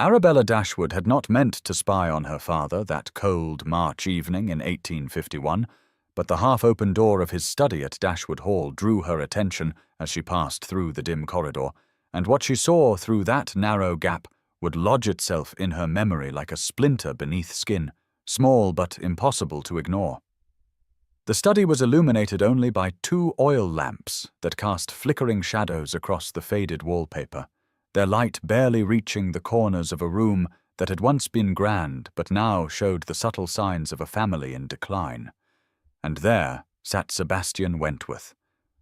Arabella Dashwood had not meant to spy on her father that cold March evening in 1851, but the half-open door of his study at Dashwood Hall drew her attention as she passed through the dim corridor, and what she saw through that narrow gap would lodge itself in her memory like a splinter beneath skin, small but impossible to ignore. The study was illuminated only by 2 oil lamps that cast flickering shadows across the faded wallpaper, their light barely reaching the corners of a room that had once been grand but now showed the subtle signs of a family in decline. And there sat Sebastian Wentworth,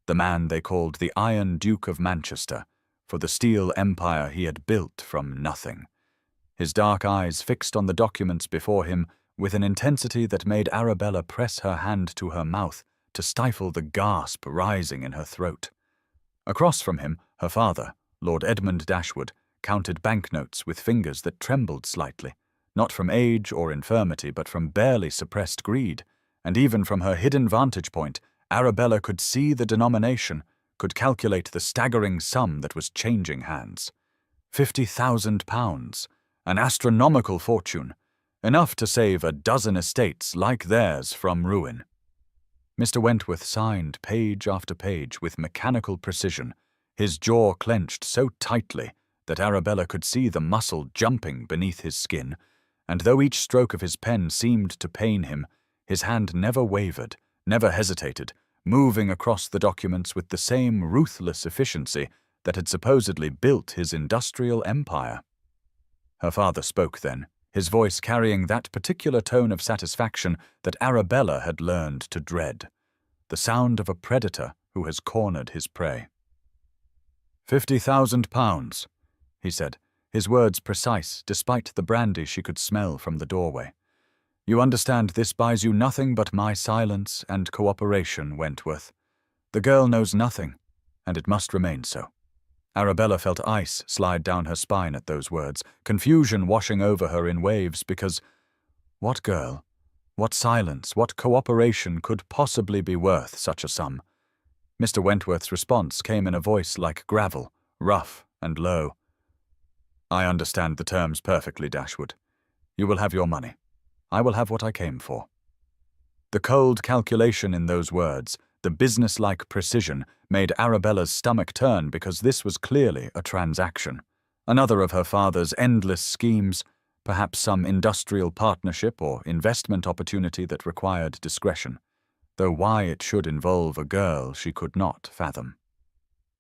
the man they called the Iron Duke of Manchester, for the steel empire he had built from nothing, his dark eyes fixed on the documents before him with an intensity that made Arabella press her hand to her mouth to stifle the gasp rising in her throat. Across from him, her father, Lord Edmund Dashwood, counted banknotes with fingers that trembled slightly, not from age or infirmity but from barely suppressed greed, and even from her hidden vantage point, Arabella could see the denomination, could calculate the staggering sum that was changing hands. £50,000, an astronomical fortune, enough to save a dozen estates like theirs from ruin. Mr. Wentworth signed page after page with mechanical precision, his jaw clenched so tightly that Arabella could see the muscle jumping beneath his skin, and though each stroke of his pen seemed to pain him, his hand never wavered, never hesitated, moving across the documents with the same ruthless efficiency that had supposedly built his industrial empire. Her father spoke then, his voice carrying that particular tone of satisfaction that Arabella had learned to dread, the sound of a predator who has cornered his prey. £50,000, he said, his words precise despite the brandy she could smell from the doorway. You understand this buys you nothing but my silence and cooperation, Wentworth. The girl knows nothing, and it must remain so. Arabella felt ice slide down her spine at those words, confusion washing over her in waves because what girl, what silence, what cooperation could possibly be worth such a sum? Mr. Wentworth's response came in a voice like gravel, rough and low. I understand the terms perfectly, Dashwood. You will have your money. I will have what I came for. The cold calculation in those words, the business-like precision, made Arabella's stomach turn because this was clearly a transaction. Another of her father's endless schemes, perhaps some industrial partnership or investment opportunity that required discretion, though why it should involve a girl she could not fathom.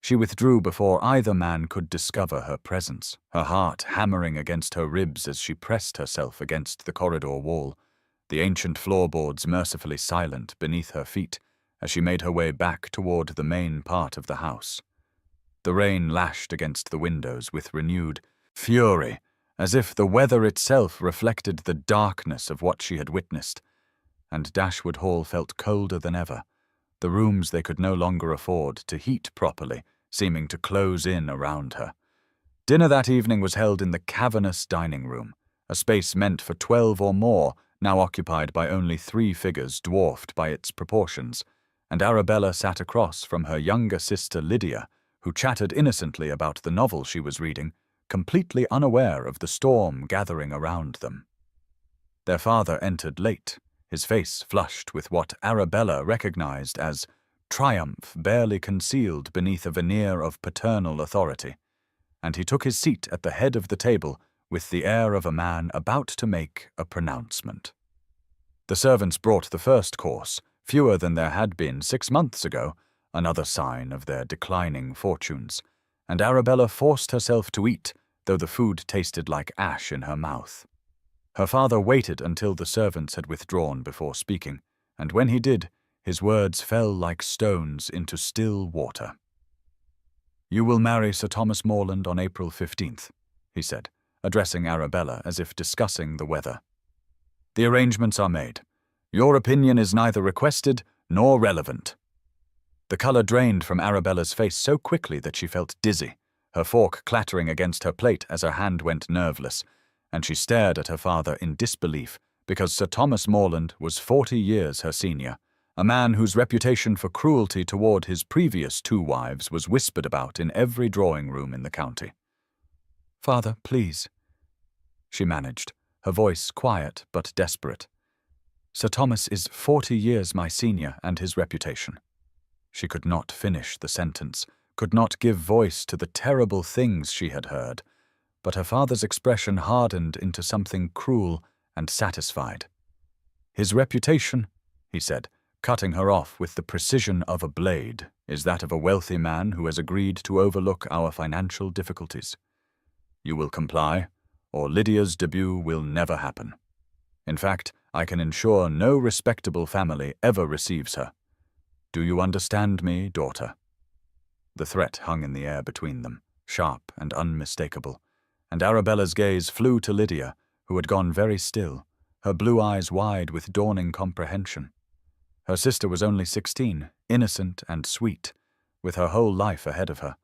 She withdrew before either man could discover her presence, her heart hammering against her ribs as she pressed herself against the corridor wall, the ancient floorboards mercifully silent beneath her feet as she made her way back toward the main part of the house. The rain lashed against the windows with renewed fury, as if the weather itself reflected the darkness of what she had witnessed, and Dashwood Hall felt colder than ever, the rooms they could no longer afford to heat properly seeming to close in around her. Dinner that evening was held in the cavernous dining room, a space meant for 12 or more, now occupied by only 3 figures dwarfed by its proportions, and Arabella sat across from her younger sister Lydia, who chattered innocently about the novel she was reading, completely unaware of the storm gathering around them. Their father entered late, his face flushed with what Arabella recognized as triumph barely concealed beneath a veneer of paternal authority, and he took his seat at the head of the table with the air of a man about to make a pronouncement. The servants brought the first course, fewer than there had been 6 months ago, another sign of their declining fortunes, and Arabella forced herself to eat, though the food tasted like ash in her mouth. Her father waited until the servants had withdrawn before speaking, and when he did, his words fell like stones into still water. You will marry Sir Thomas Morland on April 15th, he said, addressing Arabella as if discussing the weather. The arrangements are made. Your opinion is neither requested nor relevant. The color drained from Arabella's face so quickly that she felt dizzy, her fork clattering against her plate as her hand went nerveless, and she stared at her father in disbelief because Sir Thomas Morland was 40 years her senior, a man whose reputation for cruelty toward his previous 2 wives was whispered about in every drawing-room in the county. Father, please. she managed, her voice quiet but desperate. "Sir Thomas is 40 years my senior, and his reputation." She could not finish the sentence, could not give voice to the terrible things she had heard, but her father's expression hardened into something cruel and satisfied. "His reputation," he said, cutting her off with the precision of a blade, "is that of a wealthy man who has agreed to overlook our financial difficulties. You will comply, or Lydia's debut will never happen. In fact, I can ensure no respectable family ever receives her. Do you understand me, daughter?" The threat hung in the air between them, sharp and unmistakable, and Arabella's gaze flew to Lydia, who had gone very still, her blue eyes wide with dawning comprehension. Her sister was only 16, innocent and sweet, with her whole life ahead of her,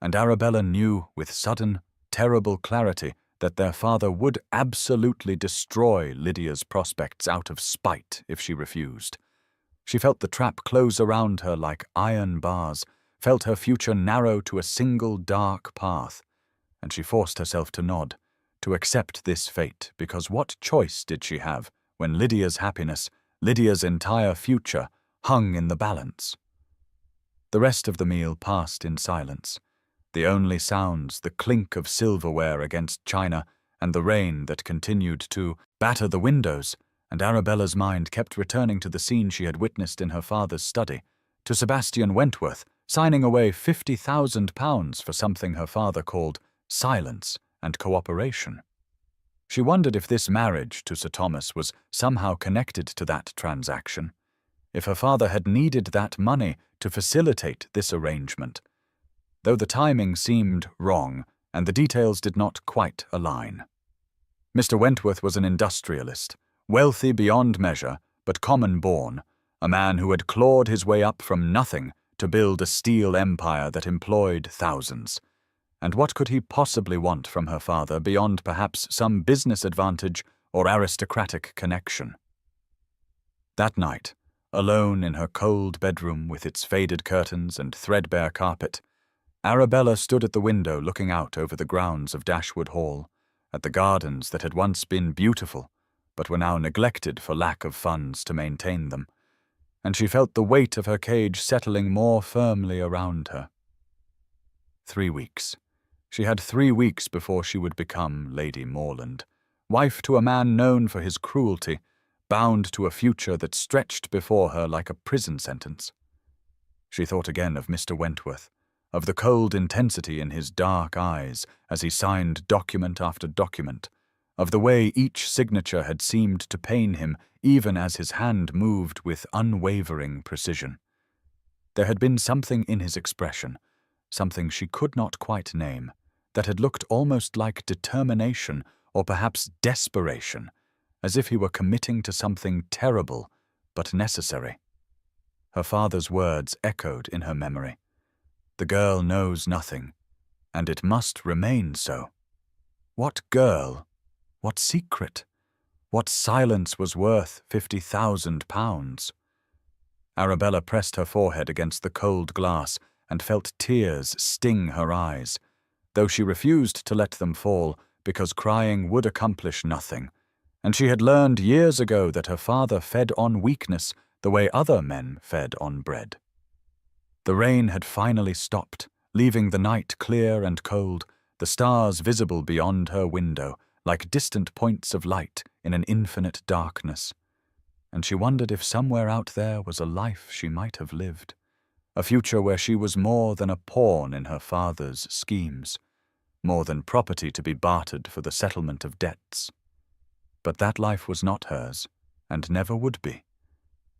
and Arabella knew with sudden, terrible clarity that their father would absolutely destroy Lydia's prospects out of spite if she refused. She felt the trap close around her like iron bars, felt her future narrow to a single dark path, and she forced herself to nod, to accept this fate, because what choice did she have when Lydia's happiness, Lydia's entire future, hung in the balance? The rest of the meal passed in silence. The only sounds, the clink of silverware against china, and the rain that continued to batter the windows, and Arabella's mind kept returning to the scene she had witnessed in her father's study, to Sebastian Wentworth signing away £50,000 for something her father called silence and cooperation. She wondered if this marriage to Sir Thomas was somehow connected to that transaction, if her father had needed that money to facilitate this arrangement, though the timing seemed wrong and the details did not quite align. Mr. Wentworth was an industrialist, wealthy beyond measure, but common-born, a man who had clawed his way up from nothing to build a steel empire that employed thousands. And what could he possibly want from her father beyond perhaps some business advantage or aristocratic connection? That night, alone in her cold bedroom with its faded curtains and threadbare carpet, Arabella stood at the window looking out over the grounds of Dashwood Hall, at the gardens that had once been beautiful, but were now neglected for lack of funds to maintain them, and she felt the weight of her cage settling more firmly around her. 3 weeks. She had 3 weeks before she would become Lady Morland, wife to a man known for his cruelty, bound to a future that stretched before her like a prison sentence. She thought again of Mr. Wentworth, of the cold intensity in his dark eyes as he signed document after document, of the way each signature had seemed to pain him even as his hand moved with unwavering precision. There had been something in his expression, something she could not quite name, that had looked almost like determination or perhaps desperation, as if he were committing to something terrible but necessary. Her father's words echoed in her memory. The girl knows nothing, and it must remain so. What girl? What secret? What silence was worth £50,000? Arabella pressed her forehead against the cold glass and felt tears sting her eyes, though she refused to let them fall because crying would accomplish nothing, and she had learned years ago that her father fed on weakness the way other men fed on bread. The rain had finally stopped, leaving the night clear and cold, the stars visible beyond her window, like distant points of light in an infinite darkness, and she wondered if somewhere out there was a life she might have lived, a future where she was more than a pawn in her father's schemes, more than property to be bartered for the settlement of debts. But that life was not hers, and never would be.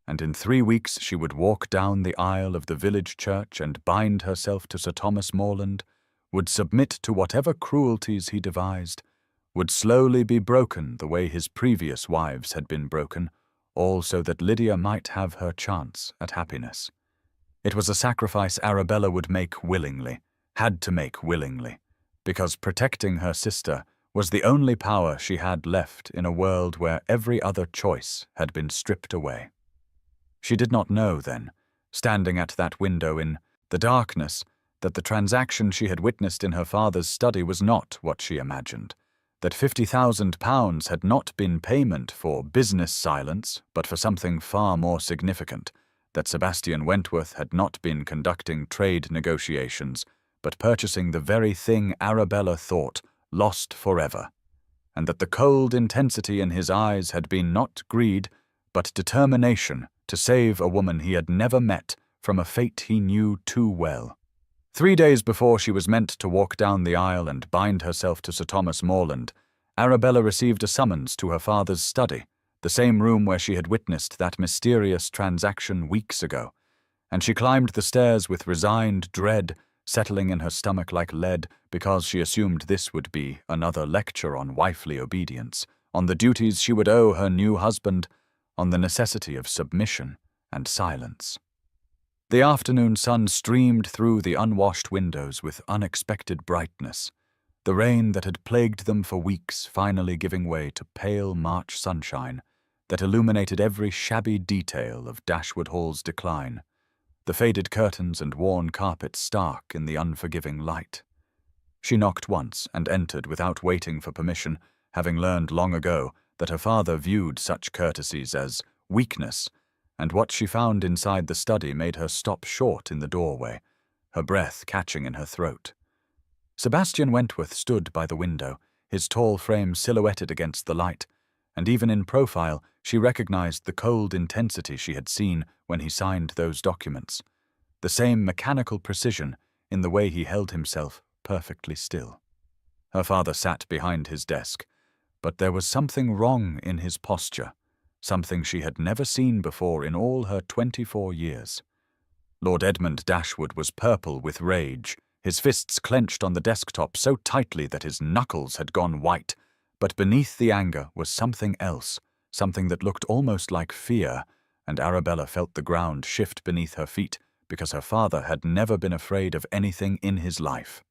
And in 3 weeks she would walk down the aisle of the village church and bind herself to Sir Thomas Morland, would submit to whatever cruelties he devised, would slowly be broken the way his previous wives had been broken, all so that Lydia might have her chance at happiness. It was a sacrifice Arabella would make willingly, had to make willingly, because protecting her sister was the only power she had left in a world where every other choice had been stripped away. She did not know then, standing at that window in the darkness, that the transaction she had witnessed in her father's study was not what she imagined, that £50,000 had not been payment for business silence, but for something far more significant, that Sebastian Wentworth had not been conducting trade negotiations, but purchasing the very thing Arabella thought lost forever, and that the cold intensity in his eyes had been not greed, but determination to save a woman he had never met from a fate he knew too well. 3 days before she was meant to walk down the aisle and bind herself to Sir Thomas Morland, Arabella received a summons to her father's study, the same room where she had witnessed that mysterious transaction weeks ago, and she climbed the stairs with resigned dread, settling in her stomach like lead because she assumed this would be another lecture on wifely obedience, on the duties she would owe her new husband, on the necessity of submission and silence. The afternoon sun streamed through the unwashed windows with unexpected brightness, the rain that had plagued them for weeks finally giving way to pale March sunshine that illuminated every shabby detail of Dashwood Hall's decline, the faded curtains and worn carpet stark in the unforgiving light. She knocked once and entered without waiting for permission, having learned long ago that her father viewed such courtesies as weakness, and what she found inside the study made her stop short in the doorway, her breath catching in her throat. Sebastian Wentworth stood by the window, his tall frame silhouetted against the light, and even in profile she recognized the cold intensity she had seen when he signed those documents, the same mechanical precision in the way he held himself perfectly still. Her father sat behind his desk, but there was something wrong in his posture, something she had never seen before in all her 24 years. Lord Edmund Dashwood was purple with rage, his fists clenched on the desktop so tightly that his knuckles had gone white, but beneath the anger was something else, something that looked almost like fear, and Arabella felt the ground shift beneath her feet because her father had never been afraid of anything in his life.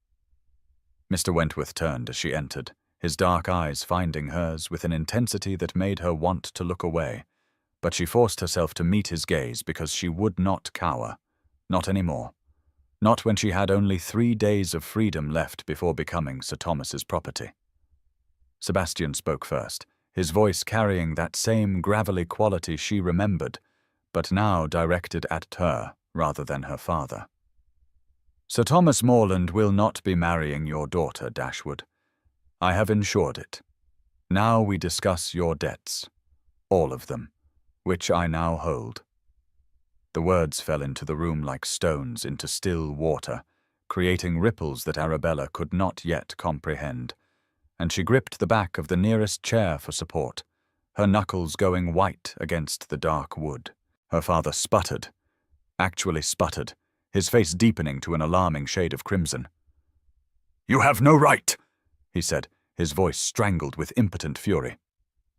Mr. Wentworth turned as she entered, his dark eyes finding hers with an intensity that made her want to look away, but she forced herself to meet his gaze because she would not cower. Not anymore. Not when she had only 3 days of freedom left before becoming Sir Thomas's property. Sebastian spoke first, his voice carrying that same gravelly quality she remembered, but now directed at her rather than her father. Sir Thomas Morland will not be marrying your daughter, Dashwood. I have insured it. Now we discuss your debts, all of them, which I now hold. The words fell into the room like stones into still water, creating ripples that Arabella could not yet comprehend, and she gripped the back of the nearest chair for support, her knuckles going white against the dark wood. Her father sputtered, actually sputtered, his face deepening to an alarming shade of crimson. "You have no right," he said, his voice strangled with impotent fury.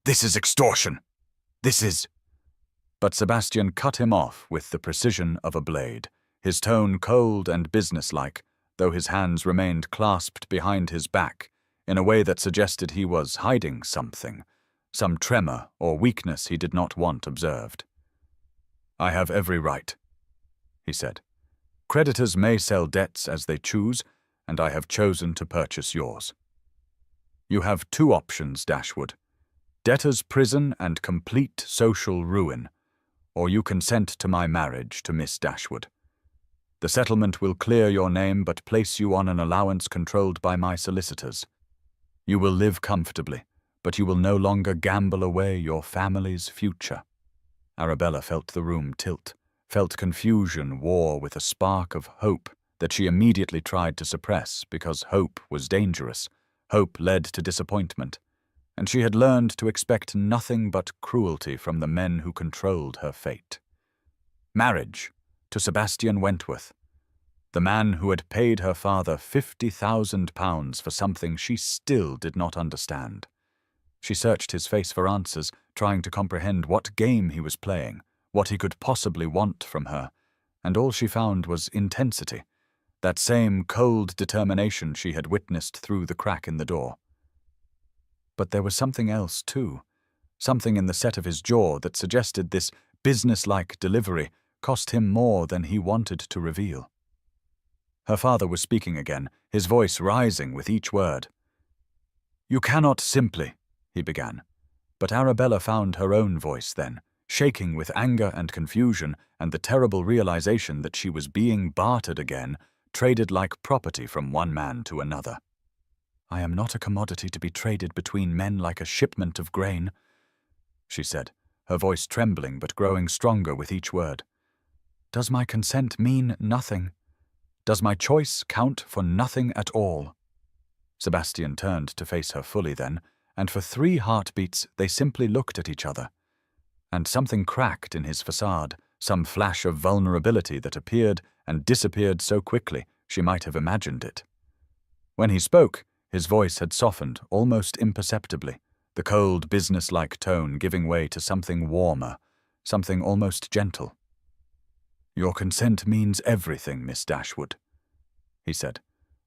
"This is extortion. This is—" But Sebastian cut him off with the precision of a blade, his tone cold and businesslike, though his hands remained clasped behind his back, in a way that suggested he was hiding something, some tremor or weakness he did not want observed. "I have every right," he said. "Creditors may sell debts as they choose, and I have chosen to purchase yours. You have 2 options, Dashwood: debtor's prison and complete social ruin, or you consent to my marriage to Miss Dashwood. The settlement will clear your name but place you on an allowance controlled by my solicitors. You will live comfortably, but you will no longer gamble away your family's future." Arabella felt the room tilt, felt confusion war with a spark of hope that she immediately tried to suppress because hope was dangerous. Hope led to disappointment, and she had learned to expect nothing but cruelty from the men who controlled her fate. Marriage to Sebastian Wentworth, the man who had paid her father £50,000 for something she still did not understand. She searched his face for answers, trying to comprehend what game he was playing, what he could possibly want from her, and all she found was intensity, that same cold determination she had witnessed through the crack in the door. But there was something else, too, something in the set of his jaw that suggested this businesslike delivery cost him more than he wanted to reveal. Her father was speaking again, his voice rising with each word. You cannot simply, he began. But Arabella found her own voice then, shaking with anger and confusion and the terrible realization that she was being bartered again, traded like property from one man to another. I am not a commodity to be traded between men like a shipment of grain, she said, her voice trembling but growing stronger with each word. Does my consent mean nothing? Does my choice count for nothing at all? Sebastian turned to face her fully then, and for 3 heartbeats they simply looked at each other. And something cracked in his facade, some flash of vulnerability that appeared and disappeared so quickly she might have imagined it. When he spoke, his voice had softened almost imperceptibly, the cold, business-like tone giving way to something warmer, something almost gentle. Your consent means everything, Miss Dashwood, he said,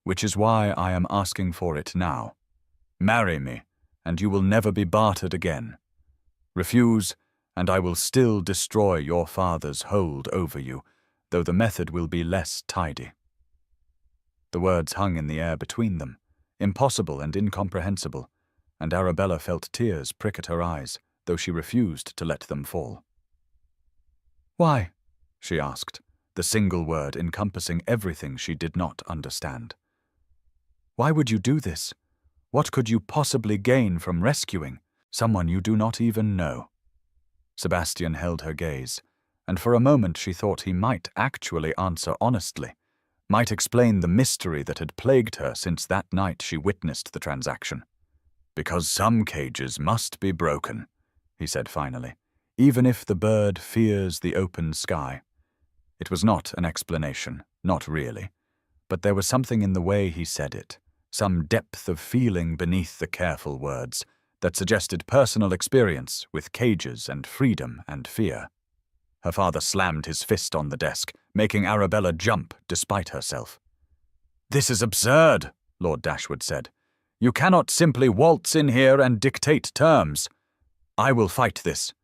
which is why I am asking for it now. Marry me, and you will never be bartered again. Refuse, and I will still destroy your father's hold over you, though the method will be less tidy. The words hung in the air between them, impossible and incomprehensible, and Arabella felt tears prick at her eyes, though she refused to let them fall. Why? She asked, the single word encompassing everything she did not understand. Why would you do this? What could you possibly gain from rescuing someone you do not even know? Sebastian held her gaze, and for a moment she thought he might actually answer honestly, might explain the mystery that had plagued her since that night she witnessed the transaction. Because some cages must be broken, he said finally, even if the bird fears the open sky. It was not an explanation, not really, but there was something in the way he said it, some depth of feeling beneath the careful words that suggested personal experience with cages and freedom and fear. Her father slammed his fist on the desk, making Arabella jump despite herself. This is absurd, Lord Dashwood said. You cannot simply waltz in here and dictate terms. I will fight this.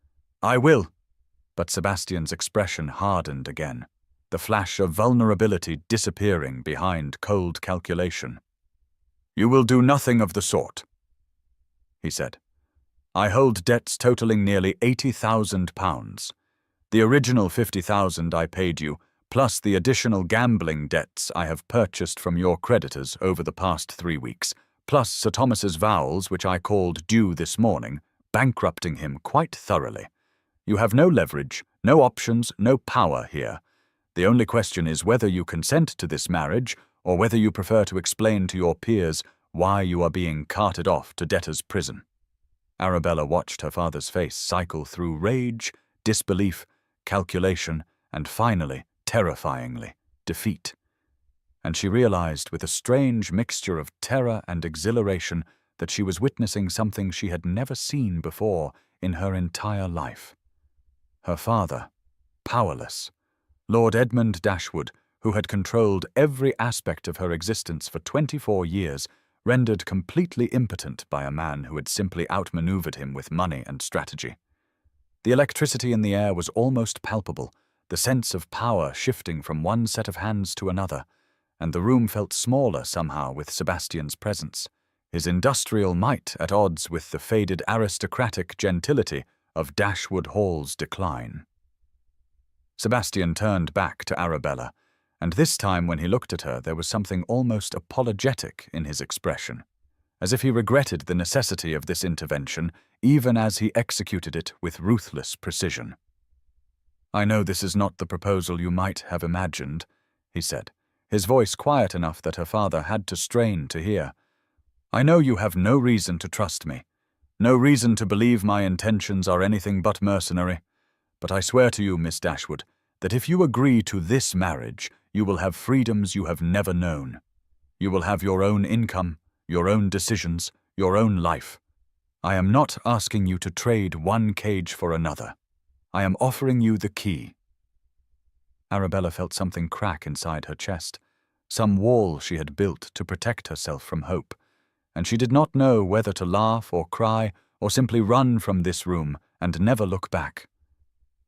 I will. But Sebastian's expression hardened again, the flash of vulnerability disappearing behind cold calculation. You will do nothing of the sort, he said. I hold debts totaling nearly £80,000. The original £50,000 I paid you, plus the additional gambling debts I have purchased from your creditors over the past 3 weeks, plus Sir Thomas's vowels, which I called due this morning, bankrupting him quite thoroughly. You have no leverage, no options, no power here. The only question is whether you consent to this marriage or whether you prefer to explain to your peers why you are being carted off to debtor's prison. Arabella watched her father's face cycle through rage, disbelief, calculation, and finally, terrifyingly, defeat. And she realized with a strange mixture of terror and exhilaration that she was witnessing something she had never seen before in her entire life. Her father, powerless. Lord Edmund Dashwood, who had controlled every aspect of her existence for 24 years, rendered completely impotent by a man who had simply outmaneuvered him with money and strategy. The electricity in the air was almost palpable, the sense of power shifting from one set of hands to another, and the room felt smaller somehow with Sebastian's presence, his industrial might at odds with the faded aristocratic gentility of Dashwood Hall's decline. Sebastian turned back to Arabella, and this time when he looked at her there was something almost apologetic in his expression, as if he regretted the necessity of this intervention even as he executed it with ruthless precision. I know this is not the proposal you might have imagined, he said, his voice quiet enough that her father had to strain to hear. I know you have no reason to trust me, no reason to believe my intentions are anything but mercenary, but I swear to you, Miss Dashwood, that if you agree to this marriage, you will have freedoms you have never known. You will have your own income, your own decisions, your own life. I am not asking you to trade one cage for another. I am offering you the key. Arabella felt something crack inside her chest, some wall she had built to protect herself from hope, and she did not know whether to laugh or cry or simply run from this room and never look back.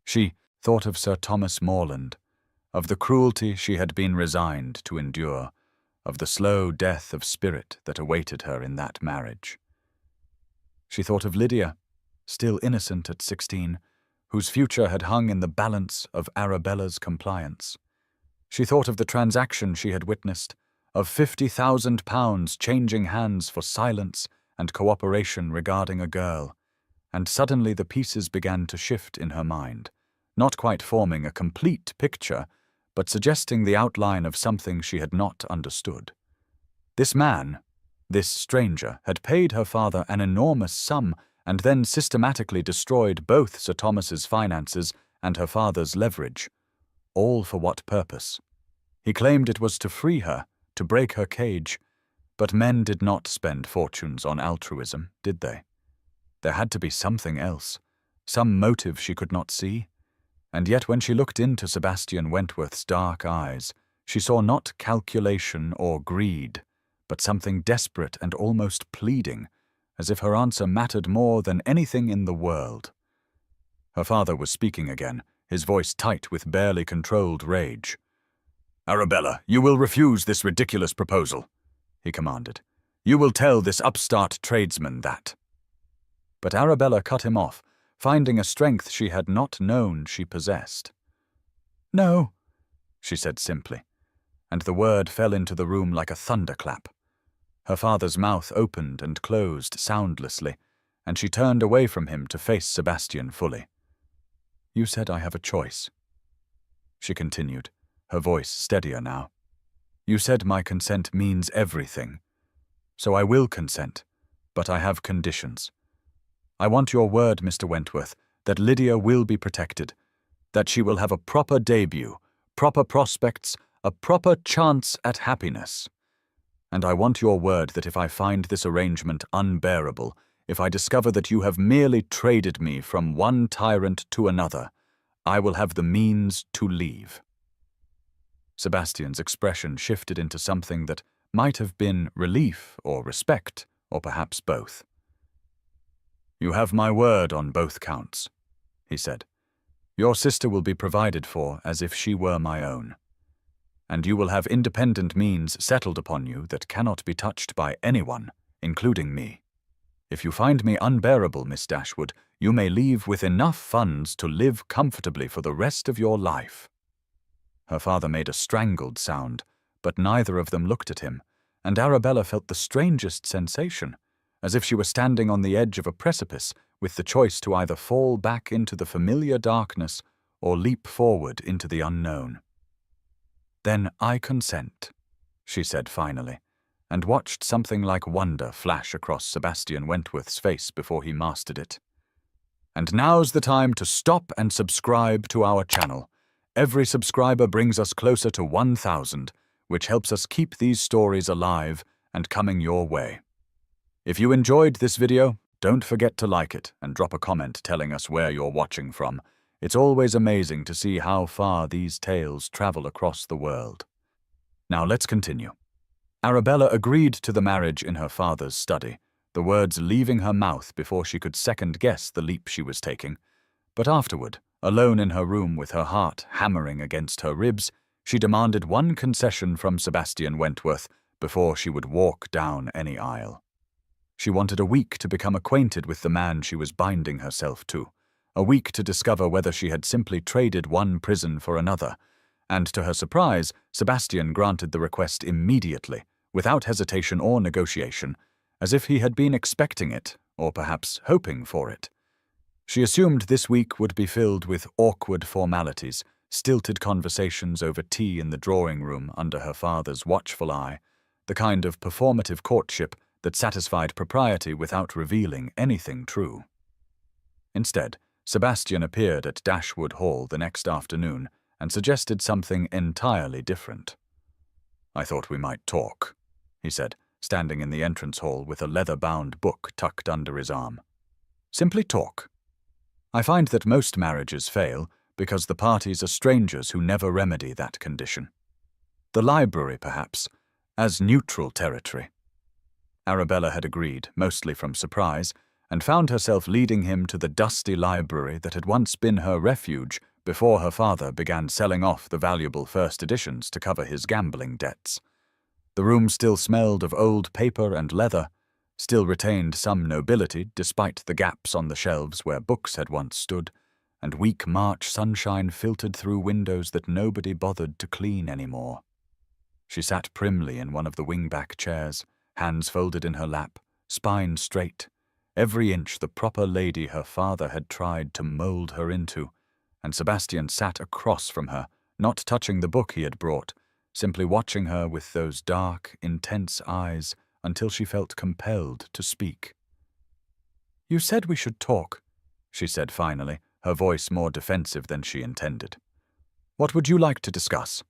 She thought of Sir Thomas Morland, of the cruelty she had been resigned to endure, of the slow death of spirit that awaited her in that marriage. She thought of Lydia, still innocent at 16, whose future had hung in the balance of Arabella's compliance. She thought of the transaction she had witnessed, of £50,000 changing hands for silence and cooperation regarding a girl, and suddenly the pieces began to shift in her mind, not quite forming a complete picture, but suggesting the outline of something she had not understood. This man, this stranger, had paid her father an enormous sum and then systematically destroyed both Sir Thomas's finances and her father's leverage. All for what purpose? He claimed it was to free her, to break her cage, but men did not spend fortunes on altruism, did they? There had to be something else, some motive she could not see. And yet when she looked into Sebastian Wentworth's dark eyes, she saw not calculation or greed, but something desperate and almost pleading, as if her answer mattered more than anything in the world. Her father was speaking again, his voice tight with barely controlled rage. "Arabella, you will refuse this ridiculous proposal," he commanded. "You will tell this upstart tradesman that." But Arabella cut him off, finding a strength she had not known she possessed. "No," she said simply, and the word fell into the room like a thunderclap. Her father's mouth opened and closed soundlessly, and she turned away from him to face Sebastian fully. "You said I have a choice," she continued, her voice steadier now. "You said my consent means everything. So I will consent, but I have conditions. I want your word, Mr. Wentworth, that Lydia will be protected, that she will have a proper debut, proper prospects, a proper chance at happiness. And I want your word that if I find this arrangement unbearable, if I discover that you have merely traded me from one tyrant to another, I will have the means to leave." Sebastian's expression shifted into something that might have been relief or respect, or perhaps both. "You have my word on both counts," he said. "Your sister will be provided for as if she were my own. And you will have independent means settled upon you that cannot be touched by anyone, including me. If you find me unbearable, Miss Dashwood, you may leave with enough funds to live comfortably for the rest of your life." Her father made a strangled sound, but neither of them looked at him, and Arabella felt the strangest sensation, as if she were standing on the edge of a precipice with the choice to either fall back into the familiar darkness or leap forward into the unknown. "Then I consent," she said finally, and watched something like wonder flash across Sebastian Wentworth's face before he mastered it. "And now's the time to stop and subscribe to our channel. Every subscriber brings us closer to 1,000, which helps us keep these stories alive and coming your way. If you enjoyed this video, don't forget to like it and drop a comment telling us where you're watching from. It's always amazing to see how far these tales travel across the world. Now let's continue. Arabella agreed to the marriage in her father's study, the words leaving her mouth before she could second-guess the leap she was taking. But afterward, alone in her room with her heart hammering against her ribs, she demanded one concession from Sebastian Wentworth before she would walk down any aisle. She wanted a week to become acquainted with the man she was binding herself to, a week to discover whether she had simply traded one prison for another, and to her surprise, Sebastian granted the request immediately, without hesitation or negotiation, as if he had been expecting it, or perhaps hoping for it. She assumed this week would be filled with awkward formalities, stilted conversations over tea in the drawing room under her father's watchful eye, the kind of performative courtship that satisfied propriety without revealing anything true. Instead, Sebastian appeared at Dashwood Hall the next afternoon and suggested something entirely different. "I thought we might talk," he said, standing in the entrance hall with a leather-bound book tucked under his arm. "Simply talk. I find that most marriages fail because the parties are strangers who never remedy that condition. The library, perhaps, as neutral territory." Arabella had agreed, mostly from surprise, and found herself leading him to the dusty library that had once been her refuge before her father began selling off the valuable first editions to cover his gambling debts. The room still smelled of old paper and leather, still retained some nobility despite the gaps on the shelves where books had once stood, and weak March sunshine filtered through windows that nobody bothered to clean anymore. She sat primly in one of the wing-back chairs, hands folded in her lap, spine straight, every inch the proper lady her father had tried to mold her into, and Sebastian sat across from her, not touching the book he had brought, simply watching her with those dark, intense eyes until she felt compelled to speak. "You said we should talk," she said finally, her voice more defensive than she intended. "What would you like to discuss?"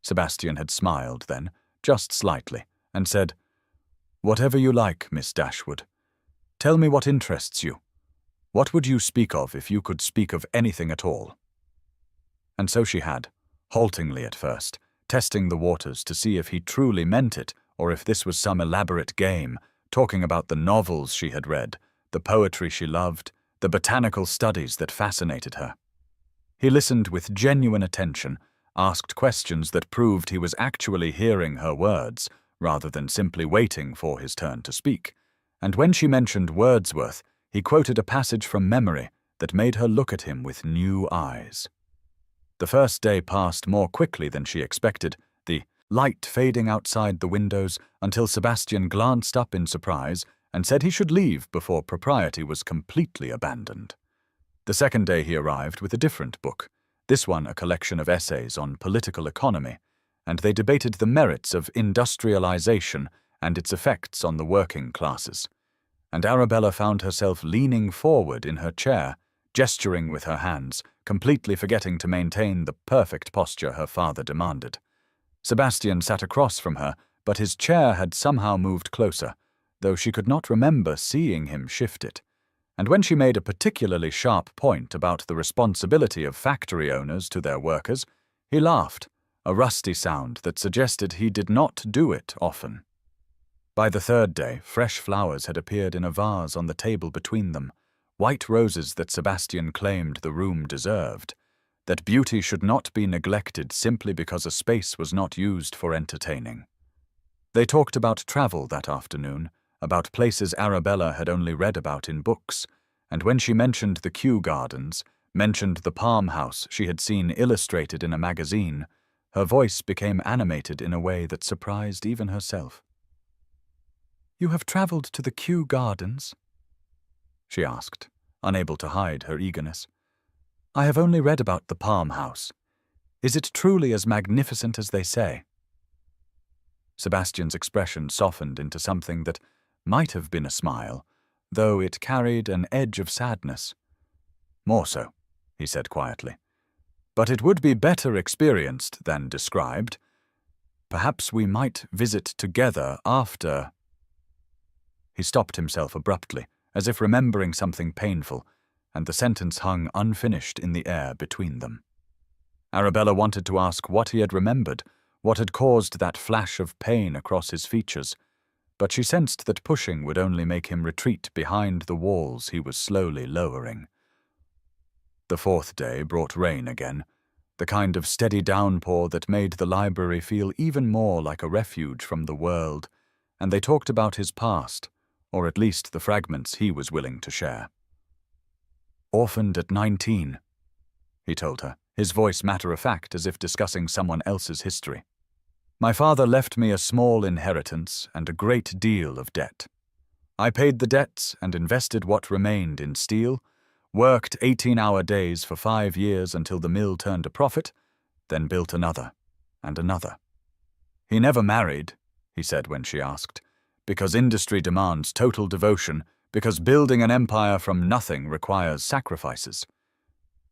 Sebastian had smiled then, just slightly, and said, "Whatever you like, Miss Dashwood. Tell me what interests you. What would you speak of if you could speak of anything at all?" And so she had, haltingly at first, testing the waters to see if he truly meant it or if this was some elaborate game, talking about the novels she had read, the poetry she loved, the botanical studies that fascinated her. He listened with genuine attention, asked questions that proved he was actually hearing her words, rather than simply waiting for his turn to speak, and when she mentioned Wordsworth, he quoted a passage from memory that made her look at him with new eyes. The first day passed more quickly than she expected, the light fading outside the windows until Sebastian glanced up in surprise and said he should leave before propriety was completely abandoned. The second day he arrived with a different book, this one a collection of essays on political economy, and they debated the merits of industrialization and its effects on the working classes. And Arabella found herself leaning forward in her chair, gesturing with her hands, completely forgetting to maintain the perfect posture her father demanded. Sebastian sat across from her, but his chair had somehow moved closer, though she could not remember seeing him shift it. And when she made a particularly sharp point about the responsibility of factory owners to their workers, he laughed, a rusty sound that suggested he did not do it often. By the third day, fresh flowers had appeared in a vase on the table between them, white roses that Sebastian claimed the room deserved, that beauty should not be neglected simply because a space was not used for entertaining. They talked about travel that afternoon, about places Arabella had only read about in books, and when she mentioned the Kew Gardens, mentioned the Palm House she had seen illustrated in a magazine, her voice became animated in a way that surprised even herself. "You have travelled to the Kew Gardens?" she asked, unable to hide her eagerness. "I have only read about the Palm House. Is it truly as magnificent as they say?" Sebastian's expression softened into something that might have been a smile, though it carried an edge of sadness. "More so," he said quietly. "But it would be better experienced than described. Perhaps we might visit together after—" He stopped himself abruptly, as if remembering something painful, and the sentence hung unfinished in the air between them. Arabella wanted to ask what he had remembered, what had caused that flash of pain across his features, but she sensed that pushing would only make him retreat behind the walls he was slowly lowering. The fourth day brought rain again, the kind of steady downpour that made the library feel even more like a refuge from the world, and they talked about his past, or at least the fragments he was willing to share. "Orphaned at 19, he told her, his voice matter-of-fact as if discussing someone else's history. "My father left me a small inheritance and a great deal of debt. I paid the debts and invested what remained in steel, worked 18-hour days for 5 years until the mill turned a profit, then built another and another. He never married," he said when she asked, "because industry demands total devotion, because building an empire from nothing requires sacrifices."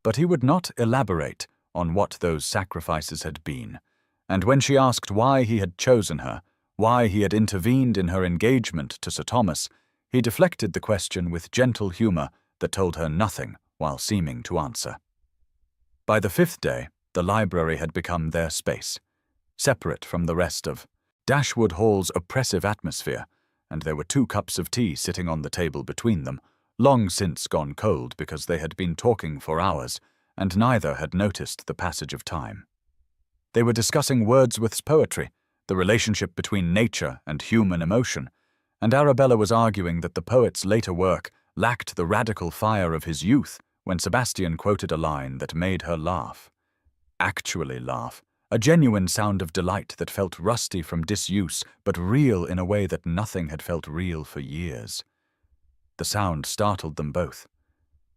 But he would not elaborate on what those sacrifices had been, and when she asked why he had chosen her, why he had intervened in her engagement to Sir Thomas, he deflected the question with gentle humor that told her nothing while seeming to answer. By the 5th day, the library had become their space, separate from the rest of Dashwood Hall's oppressive atmosphere, and there were 2 cups of tea sitting on the table between them, long since gone cold because they had been talking for hours, and neither had noticed the passage of time. They were discussing Wordsworth's poetry, the relationship between nature and human emotion, and Arabella was arguing that the poet's later work lacked the radical fire of his youth when Sebastian quoted a line that made her laugh. Actually laugh, a genuine sound of delight that felt rusty from disuse, but real in a way that nothing had felt real for years. The sound startled them both.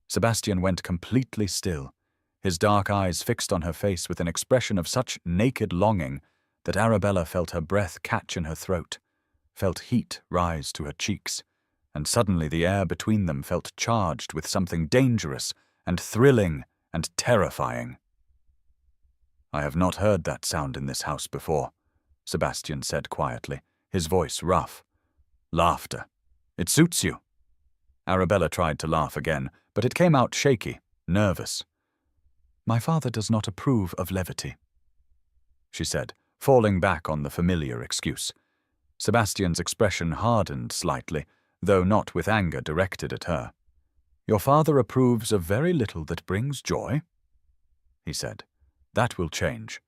Sebastian went completely still, his dark eyes fixed on her face with an expression of such naked longing that Arabella felt her breath catch in her throat, felt heat rise to her cheeks, and suddenly the air between them felt charged with something dangerous and thrilling and terrifying. "I have not heard that sound in this house before," Sebastian said quietly, his voice rough. "Laughter. It suits you." Arabella tried to laugh again, but it came out shaky, nervous. "My father does not approve of levity," she said, falling back on the familiar excuse. Sebastian's expression hardened slightly, though not with anger directed at her. "Your father approves of very little that brings joy," he said. "That will change."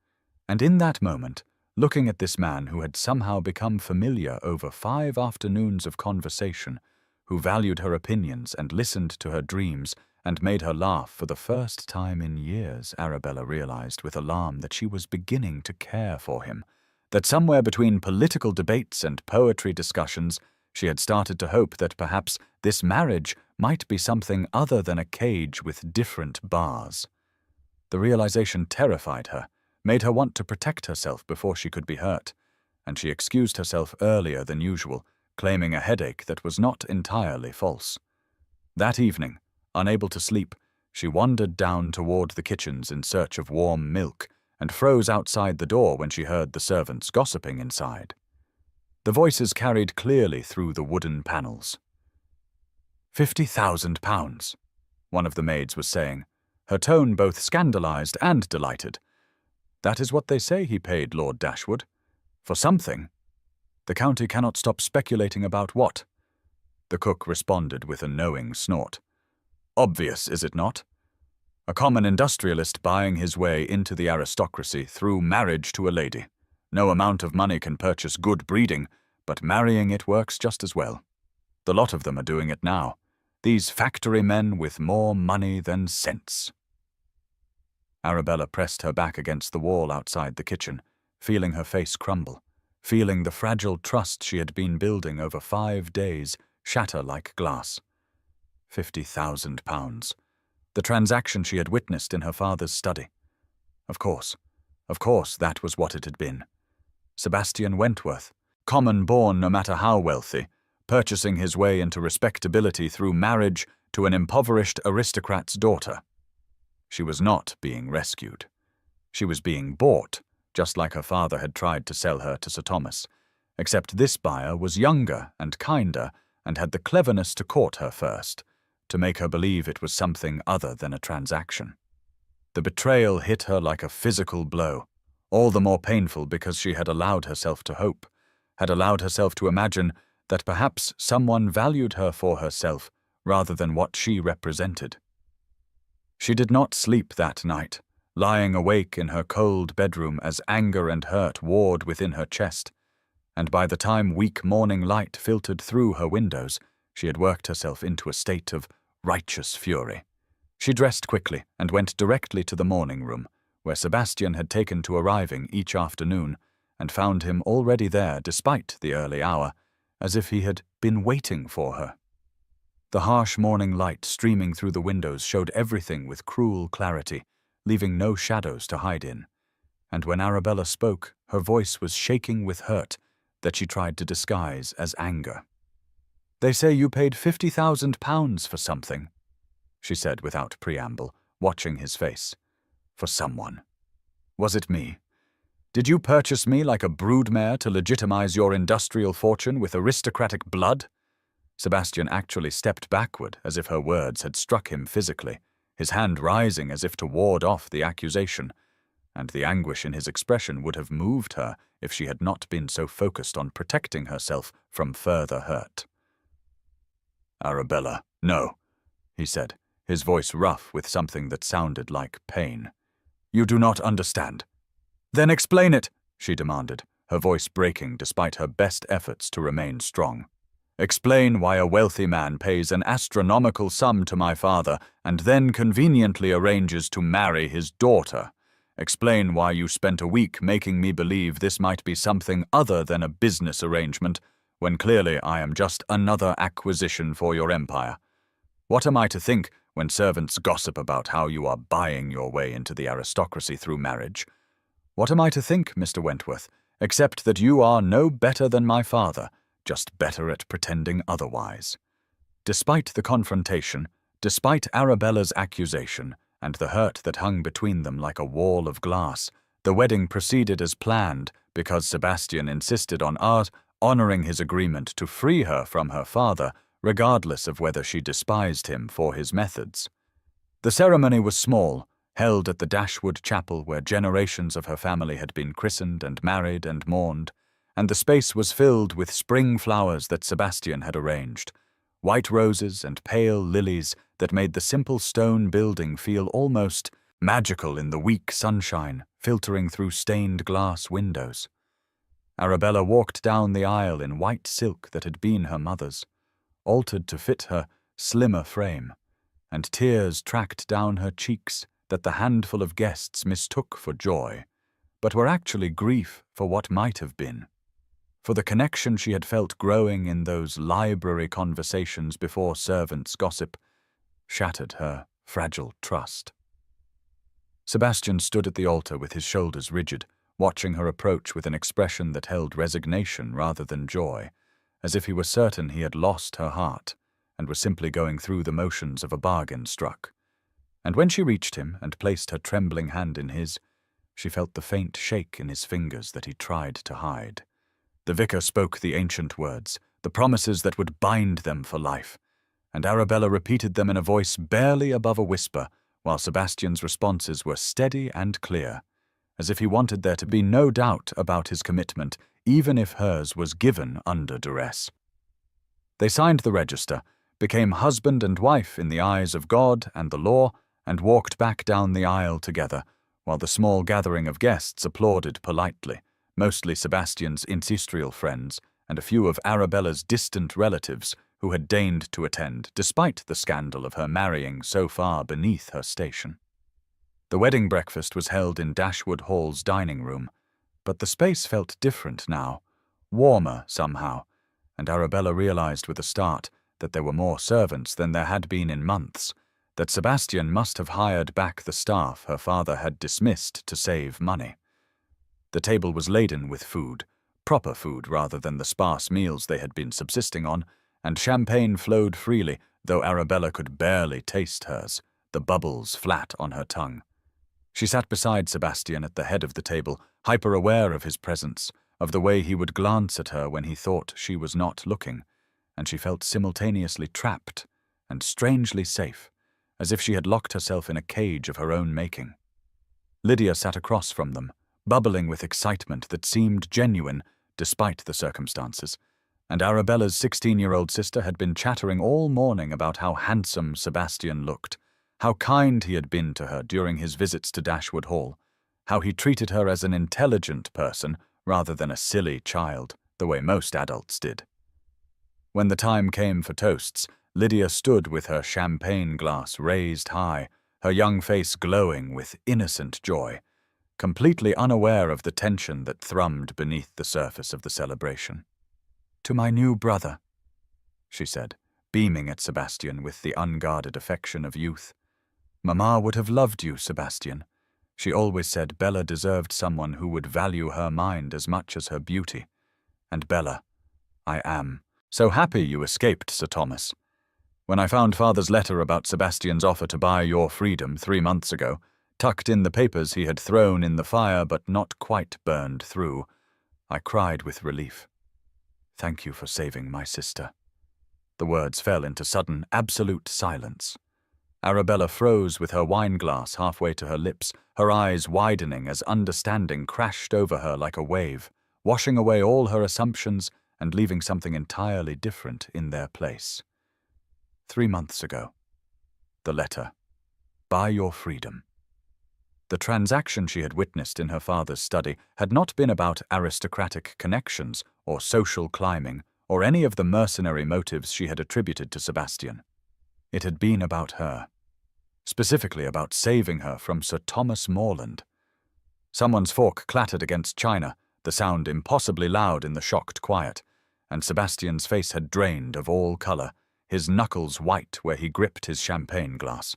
And in that moment, looking at this man who had somehow become familiar over 5 afternoons of conversation, who valued her opinions and listened to her dreams and made her laugh for the first time in years, Arabella realized with alarm that she was beginning to care for him, that somewhere between political debates and poetry discussions, she had started to hope that perhaps this marriage might be something other than a cage with different bars. The realization terrified her, made her want to protect herself before she could be hurt, and she excused herself earlier than usual, claiming a headache that was not entirely false. That evening, unable to sleep, she wandered down toward the kitchens in search of warm milk and froze outside the door when she heard the servants gossiping inside. The voices carried clearly through the wooden panels. £50,000, one of the maids was saying, her tone both scandalized and delighted. "That is what they say he paid Lord Dashwood. For something. The county cannot stop speculating about what?" The cook responded with a knowing snort. "Obvious, is it not? A common industrialist buying his way into the aristocracy through marriage to a lady. No amount of money can purchase good breeding, but marrying it works just as well. The lot of them are doing it now. These factory men with more money than sense." Arabella pressed her back against the wall outside the kitchen, feeling her face crumble, feeling the fragile trust she had been building over 5 days shatter like glass. £50,000. The transaction she had witnessed in her father's study. Of course, that was what it had been. Sebastian Wentworth, common-born no matter how wealthy, purchasing his way into respectability through marriage to an impoverished aristocrat's daughter. She was not being rescued. She was being bought, just like her father had tried to sell her to Sir Thomas, except this buyer was younger and kinder and had the cleverness to court her first, to make her believe it was something other than a transaction. The betrayal hit her like a physical blow, all the more painful because she had allowed herself to hope, had allowed herself to imagine that perhaps someone valued her for herself rather than what she represented. She did not sleep that night, lying awake in her cold bedroom as anger and hurt warred within her chest, and by the time weak morning light filtered through her windows, she had worked herself into a state of righteous fury. She dressed quickly and went directly to the morning room, where Sebastian had taken to arriving each afternoon, and found him already there despite the early hour, as if he had been waiting for her. The harsh morning light streaming through the windows showed everything with cruel clarity, leaving no shadows to hide in. And when Arabella spoke, her voice was shaking with hurt that she tried to disguise as anger. "They say you paid £50,000 for something," she said without preamble, watching his face. "For someone. Was it me? Did you purchase me like a broodmare to legitimize your industrial fortune with aristocratic blood?" Sebastian actually stepped backward as if her words had struck him physically, his hand rising as if to ward off the accusation, and the anguish in his expression would have moved her if she had not been so focused on protecting herself from further hurt. "Arabella, no," he said, his voice rough with something that sounded like pain. "You do not understand." "Then explain it," she demanded, her voice breaking despite her best efforts to remain strong. Explain why a wealthy man pays an astronomical sum to my father and then conveniently arranges to marry his daughter. Explain why you spent a week making me believe this might be something other than a business arrangement, when clearly I am just another acquisition for your empire. What am I to think when servants gossip about how you are buying your way into the aristocracy through marriage? What am I to think, Mr. Wentworth, except that you are no better than my father, just better at pretending otherwise? Despite the confrontation, despite Arabella's accusation, and the hurt that hung between them like a wall of glass, the wedding proceeded as planned because Sebastian insisted on honoring his agreement to free her from her father, regardless of whether she despised him for his methods. The ceremony was small, held at the Dashwood Chapel where generations of her family had been christened and married and mourned, and the space was filled with spring flowers that Sebastian had arranged, white roses and pale lilies that made the simple stone building feel almost magical in the weak sunshine filtering through stained glass windows. Arabella walked down the aisle in white silk that had been her mother's, altered to fit her slimmer frame, and tears tracked down her cheeks that the handful of guests mistook for joy, but were actually grief for what might have been, for the connection she had felt growing in those library conversations before servants' gossip shattered her fragile trust. Sebastian stood at the altar with his shoulders rigid, watching her approach with an expression that held resignation rather than joy, as if he were certain he had lost her heart and was simply going through the motions of a bargain struck. And when she reached him and placed her trembling hand in his, she felt the faint shake in his fingers that he tried to hide. The vicar spoke the ancient words, the promises that would bind them for life, and Arabella repeated them in a voice barely above a whisper, while Sebastian's responses were steady and clear, as if he wanted there to be no doubt about his commitment, even if hers was given under duress. They signed the register, became husband and wife in the eyes of God and the law, and walked back down the aisle together, while the small gathering of guests applauded politely, mostly Sebastian's ancestral friends and a few of Arabella's distant relatives who had deigned to attend despite the scandal of her marrying so far beneath her station. The wedding breakfast was held in Dashwood Hall's dining room, but the space felt different now, warmer somehow, and Arabella realized with a start that there were more servants than there had been in months, that Sebastian must have hired back the staff her father had dismissed to save money. The table was laden with food, proper food rather than the sparse meals they had been subsisting on, and champagne flowed freely, though Arabella could barely taste hers, the bubbles flat on her tongue. She sat beside Sebastian at the head of the table, hyper-aware of his presence, of the way he would glance at her when he thought she was not looking, and she felt simultaneously trapped and strangely safe, as if she had locked herself in a cage of her own making. Lydia sat across from them, bubbling with excitement that seemed genuine despite the circumstances, and Arabella's 16-year-old sister had been chattering all morning about how handsome Sebastian looked, how kind he had been to her during his visits to Dashwood Hall, how he treated her as an intelligent person rather than a silly child, the way most adults did. When the time came for toasts, Lydia stood with her champagne glass raised high, her young face glowing with innocent joy, completely unaware of the tension that thrummed beneath the surface of the celebration. "To my new brother," she said, beaming at Sebastian with the unguarded affection of youth. "Mamma would have loved you, Sebastian. She always said Bella deserved someone who would value her mind as much as her beauty. And Bella, I am so happy you escaped, Sir Thomas. When I found Father's letter about Sebastian's offer to buy your freedom 3 months ago, tucked in the papers he had thrown in the fire but not quite burned through, I cried with relief. Thank you for saving my sister." The words fell into sudden, absolute silence. Arabella froze with her wineglass halfway to her lips, her eyes widening as understanding crashed over her like a wave, washing away all her assumptions and leaving something entirely different in their place. 3 months ago. The letter. Buy your freedom. The transaction she had witnessed in her father's study had not been about aristocratic connections or social climbing or any of the mercenary motives she had attributed to Sebastian. It had been about her. Specifically about saving her from Sir Thomas Morland. Someone's fork clattered against china, the sound impossibly loud in the shocked quiet, and Sebastian's face had drained of all colour, his knuckles white where he gripped his champagne glass.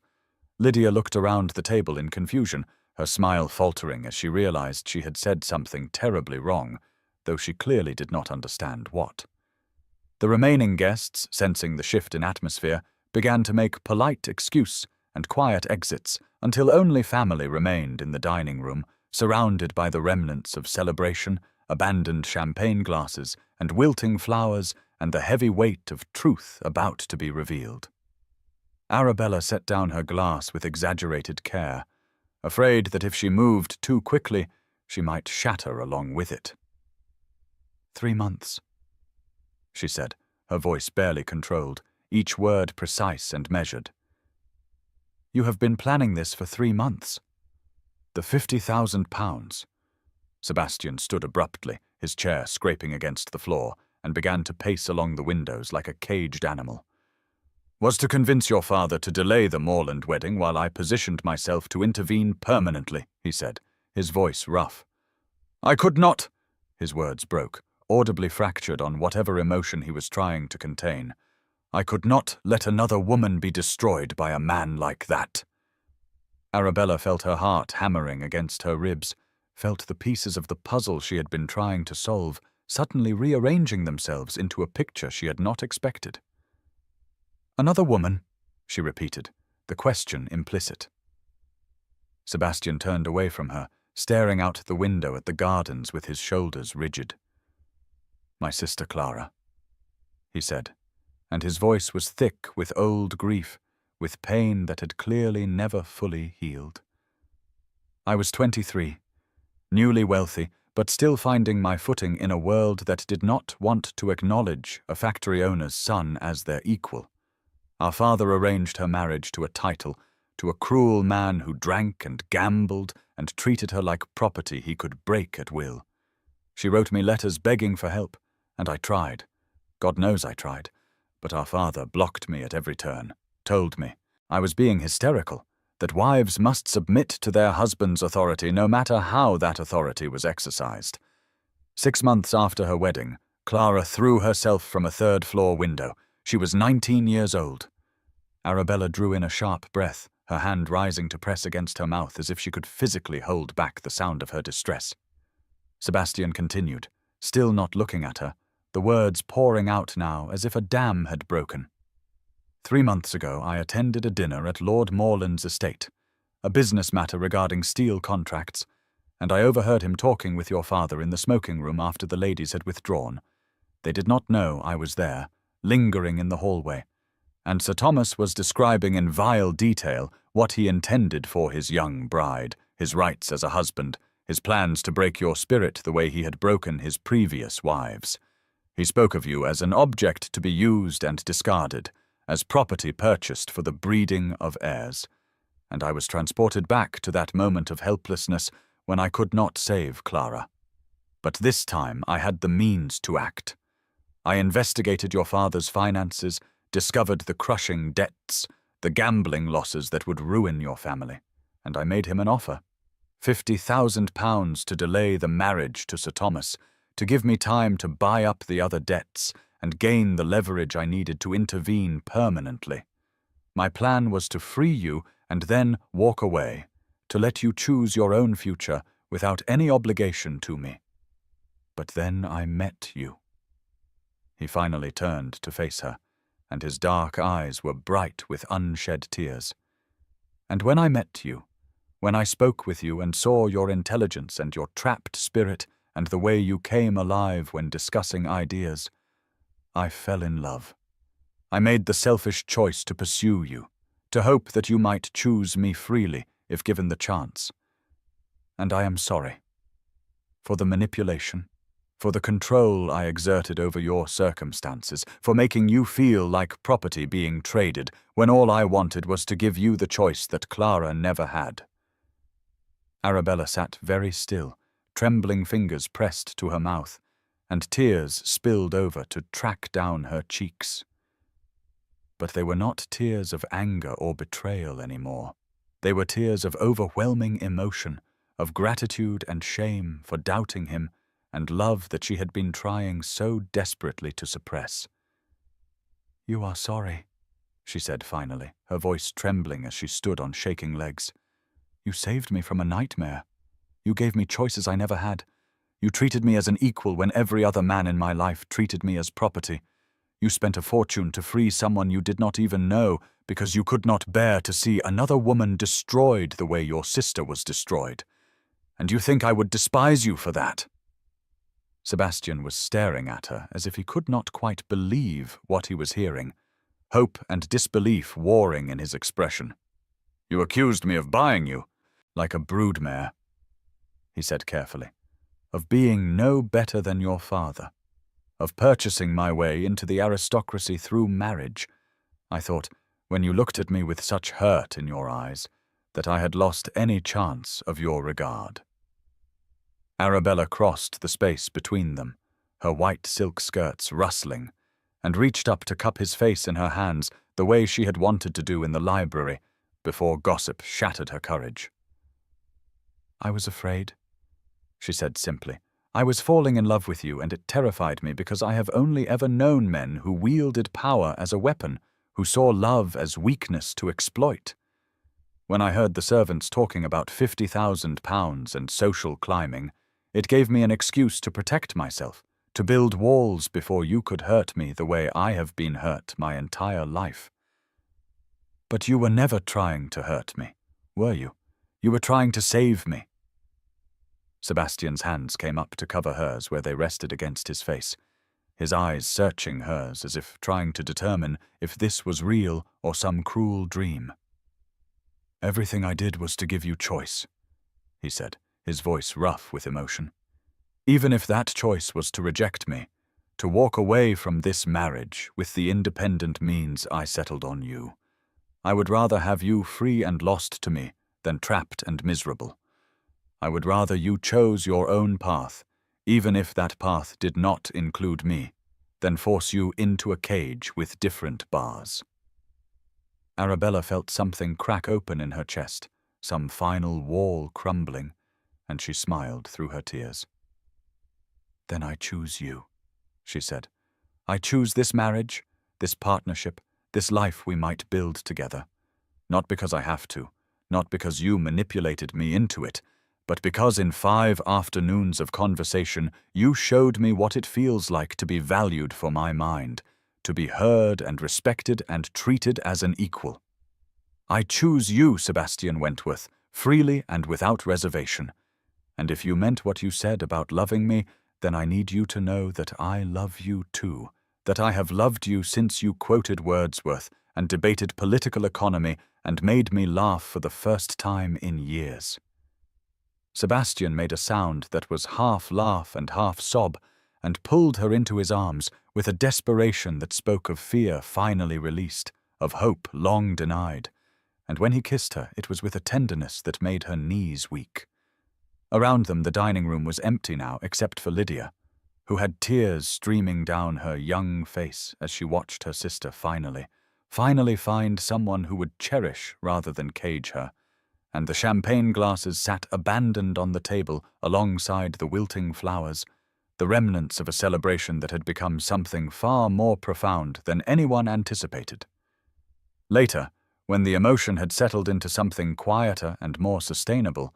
Lydia looked around the table in confusion, her smile faltering as she realized she had said something terribly wrong, though she clearly did not understand what. The remaining guests, sensing the shift in atmosphere, began to make polite excuse and quiet exits until only family remained in the dining room, surrounded by the remnants of celebration, abandoned champagne glasses, and wilting flowers, and the heavy weight of truth about to be revealed. Arabella set down her glass with exaggerated care, afraid that if she moved too quickly, she might shatter along with it. 3 months, she said, her voice barely controlled, each word precise and measured. You have been planning this for 3 months. The £50,000. Sebastian stood abruptly, his chair scraping against the floor, and began to pace along the windows like a caged animal. Was to convince your father to delay the Morland wedding while I positioned myself to intervene permanently, he said, his voice rough. I could not, his words broke, audibly fractured on whatever emotion he was trying to contain. I could not let another woman be destroyed by a man like that. Arabella felt her heart hammering against her ribs, felt the pieces of the puzzle she had been trying to solve suddenly rearranging themselves into a picture she had not expected. Another woman, she repeated, the question implicit. Sebastian turned away from her, staring out the window at the gardens with his shoulders rigid. My sister Clara, he said, and his voice was thick with old grief, with pain that had clearly never fully healed. I was 23, newly wealthy, but still finding my footing in a world that did not want to acknowledge a factory owner's son as their equal. Our father arranged her marriage to a title, to a cruel man who drank and gambled and treated her like property he could break at will. She wrote me letters begging for help, and I tried. God knows I tried, but our father blocked me at every turn, told me I was being hysterical, that wives must submit to their husband's authority no matter how that authority was exercised. 6 months after her wedding, Clara threw herself from a 3rd-floor window. She was 19 years old. Arabella drew in a sharp breath, her hand rising to press against her mouth as if she could physically hold back the sound of her distress. Sebastian continued, still not looking at her, the words pouring out now as if a dam had broken. 3 months ago, I attended a dinner at Lord Morland's estate, a business matter regarding steel contracts, and I overheard him talking with your father in the smoking room after the ladies had withdrawn. They did not know I was there, lingering in the hallway, and Sir Thomas was describing in vile detail what he intended for his young bride, his rights as a husband, his plans to break your spirit the way he had broken his previous wives. He spoke of you as an object to be used and discarded, as property purchased for the breeding of heirs, and I was transported back to that moment of helplessness when I could not save Clara. But this time I had the means to act. I investigated your father's finances, discovered the crushing debts, the gambling losses that would ruin your family, and I made him an offer. £50,000 to delay the marriage to Sir Thomas, to give me time to buy up the other debts and gain the leverage I needed to intervene permanently. My plan was to free you and then walk away, to let you choose your own future without any obligation to me. But then I met you. He finally turned to face her, and his dark eyes were bright with unshed tears. And when I met you, when I spoke with you and saw your intelligence and your trapped spirit and the way you came alive when discussing ideas, I fell in love. I made the selfish choice to pursue you, to hope that you might choose me freely if given the chance. And I am sorry for the manipulation, for the control I exerted over your circumstances, for making you feel like property being traded when all I wanted was to give you the choice that Clara never had. Arabella sat very still, trembling fingers pressed to her mouth, and tears spilled over to track down her cheeks. But they were not tears of anger or betrayal anymore. They were tears of overwhelming emotion, of gratitude and shame for doubting him, and love that she had been trying so desperately to suppress. "You are sorry," she said finally, her voice trembling as she stood on shaking legs. "You saved me from a nightmare. You gave me choices I never had. You treated me as an equal when every other man in my life treated me as property. You spent a fortune to free someone you did not even know because you could not bear to see another woman destroyed the way your sister was destroyed. And you think I would despise you for that?" Sebastian was staring at her as if he could not quite believe what he was hearing, hope and disbelief warring in his expression. "You accused me of buying you, like a broodmare," he said carefully, "of being no better than your father, of purchasing my way into the aristocracy through marriage. I thought, when you looked at me with such hurt in your eyes, that I had lost any chance of your regard." Arabella crossed the space between them, her white silk skirts rustling, and reached up to cup his face in her hands the way she had wanted to do in the library before gossip shattered her courage. "I was afraid," she said simply. "I was falling in love with you, and it terrified me because I have only ever known men who wielded power as a weapon, who saw love as weakness to exploit. When I heard the servants talking about £50,000 and social climbing, it gave me an excuse to protect myself, to build walls before you could hurt me the way I have been hurt my entire life. But you were never trying to hurt me, were you? You were trying to save me." Sebastian's hands came up to cover hers where they rested against his face, his eyes searching hers as if trying to determine if this was real or some cruel dream. "Everything I did was to give you choice," he said, his voice rough with emotion. "Even if that choice was to reject me, to walk away from this marriage with the independent means I settled on you, I would rather have you free and lost to me than trapped and miserable. I would rather you chose your own path, even if that path did not include me, than force you into a cage with different bars." Arabella felt something crack open in her chest, some final wall crumbling, and she smiled through her tears. "Then I choose you," she said. "I choose this marriage, this partnership, this life we might build together. Not because I have to, not because you manipulated me into it, but because in 5 afternoons of conversation you showed me what it feels like to be valued for my mind, to be heard and respected and treated as an equal. I choose you, Sebastian Wentworth, freely and without reservation. And if you meant what you said about loving me, then I need you to know that I love you too, that I have loved you since you quoted Wordsworth and debated political economy and made me laugh for the first time in years." Sebastian made a sound that was half laugh and half sob, and pulled her into his arms with a desperation that spoke of fear finally released, of hope long denied. And when he kissed her, it was with a tenderness that made her knees weak. Around them the dining room was empty now except for Lydia, who had tears streaming down her young face as she watched her sister finally find someone who would cherish rather than cage her, and the champagne glasses sat abandoned on the table alongside the wilting flowers, the remnants of a celebration that had become something far more profound than anyone anticipated. Later, when the emotion had settled into something quieter and more sustainable,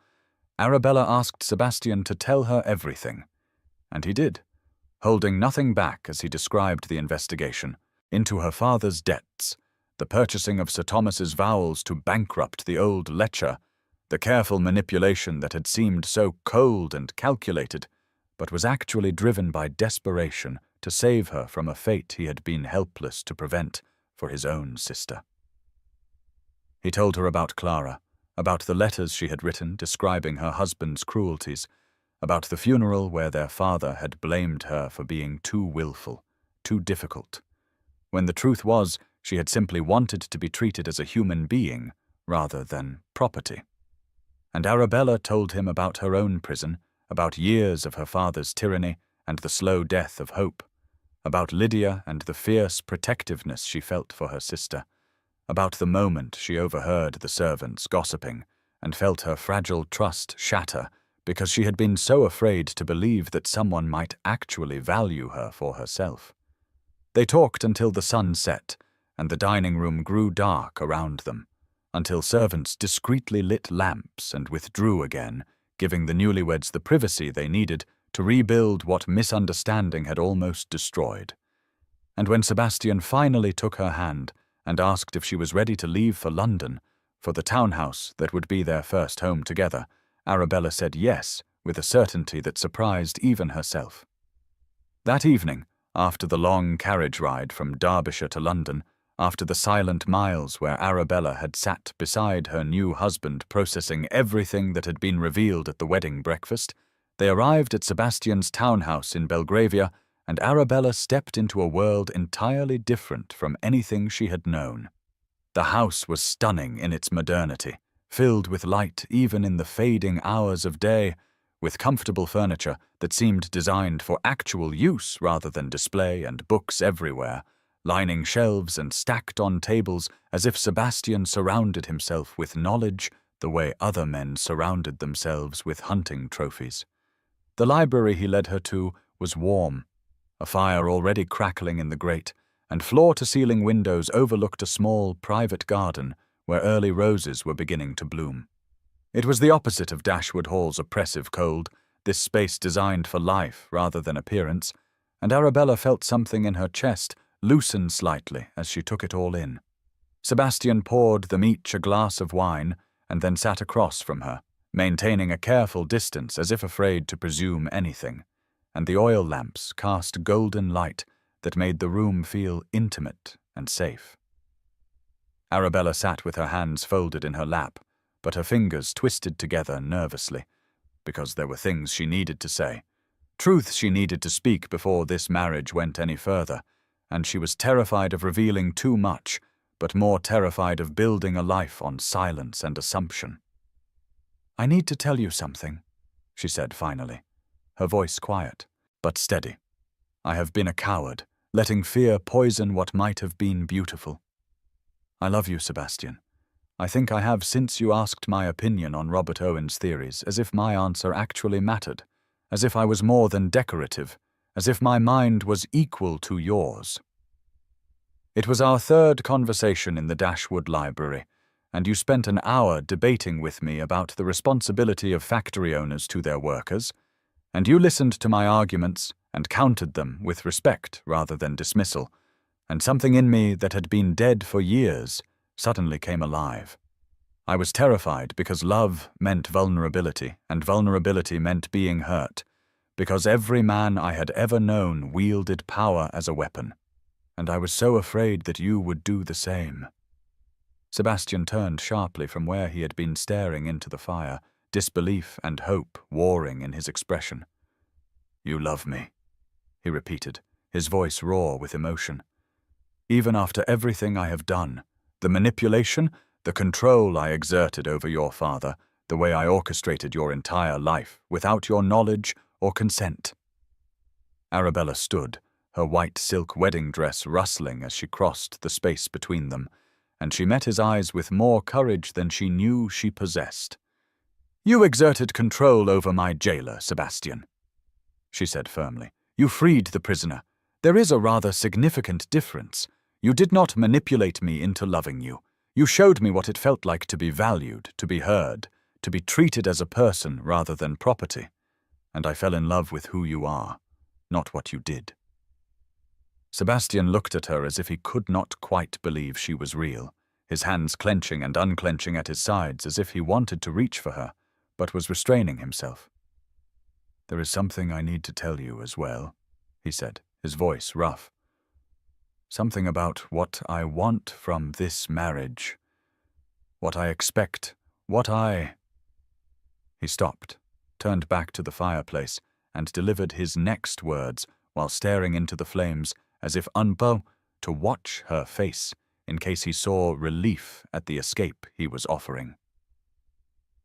Arabella asked Sebastian to tell her everything, and he did, holding nothing back as he described the investigation into her father's debts, the purchasing of Sir Thomas's vowels to bankrupt the old lecher, the careful manipulation that had seemed so cold and calculated, but was actually driven by desperation to save her from a fate he had been helpless to prevent for his own sister. He told her about Clara, about the letters she had written describing her husband's cruelties, about the funeral where their father had blamed her for being too willful, too difficult, when the truth was she had simply wanted to be treated as a human being rather than property. And Arabella told him about her own prison, about years of her father's tyranny, and the slow death of hope, about Lydia and the fierce protectiveness she felt for her sister, about the moment she overheard the servants gossiping and felt her fragile trust shatter because she had been so afraid to believe that someone might actually value her for herself. They talked until the sun set and the dining room grew dark around them, until servants discreetly lit lamps and withdrew again, giving the newlyweds the privacy they needed to rebuild what misunderstanding had almost destroyed. And when Sebastian finally took her hand and asked if she was ready to leave for London, for the townhouse that would be their first home together, Arabella said yes, with a certainty that surprised even herself. That evening, after the long carriage ride from Derbyshire to London, after the silent miles where Arabella had sat beside her new husband processing everything that had been revealed at the wedding breakfast, they arrived at Sebastian's townhouse in Belgravia, and Arabella stepped into a world entirely different from anything she had known. The house was stunning in its modernity, filled with light even in the fading hours of day, with comfortable furniture that seemed designed for actual use rather than display, and books everywhere, lining shelves and stacked on tables as if Sebastian surrounded himself with knowledge the way other men surrounded themselves with hunting trophies. The library he led her to was warm, a fire already crackling in the grate, and floor-to-ceiling windows overlooked a small, private garden where early roses were beginning to bloom. It was the opposite of Dashwood Hall's oppressive cold, this space designed for life rather than appearance, and Arabella felt something in her chest loosen slightly as she took it all in. Sebastian poured them each a glass of wine and then sat across from her, maintaining a careful distance as if afraid to presume anything, and the oil lamps cast golden light that made the room feel intimate and safe. Arabella sat with her hands folded in her lap, but her fingers twisted together nervously, because there were things she needed to say, truths she needed to speak before this marriage went any further, and she was terrified of revealing too much, but more terrified of building a life on silence and assumption. "I need to tell you something," she said finally, her voice quiet, but steady. "I have been a coward, letting fear poison what might have been beautiful. I love you, Sebastian. I think I have since you asked my opinion on Robert Owen's theories, as if my answer actually mattered, as if I was more than decorative, as if my mind was equal to yours. It was our third conversation in the Dashwood Library, and you spent an hour debating with me about the responsibility of factory owners to their workers, and you listened to my arguments and countered them with respect rather than dismissal, and something in me that had been dead for years suddenly came alive. I was terrified because love meant vulnerability, and vulnerability meant being hurt, because every man I had ever known wielded power as a weapon, and I was so afraid that you would do the same." Sebastian turned sharply from where he had been staring into the fire, disbelief and hope warring in his expression. "You love me," he repeated, his voice raw with emotion. "Even after everything I have done, the manipulation, the control I exerted over your father, the way I orchestrated your entire life without your knowledge or consent." Arabella stood, her white silk wedding dress rustling as she crossed the space between them, and she met his eyes with more courage than she knew she possessed. "You exerted control over my jailer, Sebastian," she said firmly. "You freed the prisoner. There is a rather significant difference. You did not manipulate me into loving you. You showed me what it felt like to be valued, to be heard, to be treated as a person rather than property. And I fell in love with who you are, not what you did." Sebastian looked at her as if he could not quite believe she was real, his hands clenching and unclenching at his sides as if he wanted to reach for her, but was restraining himself. "There is something I need to tell you as well," he said, his voice rough. "Something about what I want from this marriage. What I expect, He stopped, turned back to the fireplace, and delivered his next words while staring into the flames as if unable to watch her face in case he saw relief at the escape he was offering.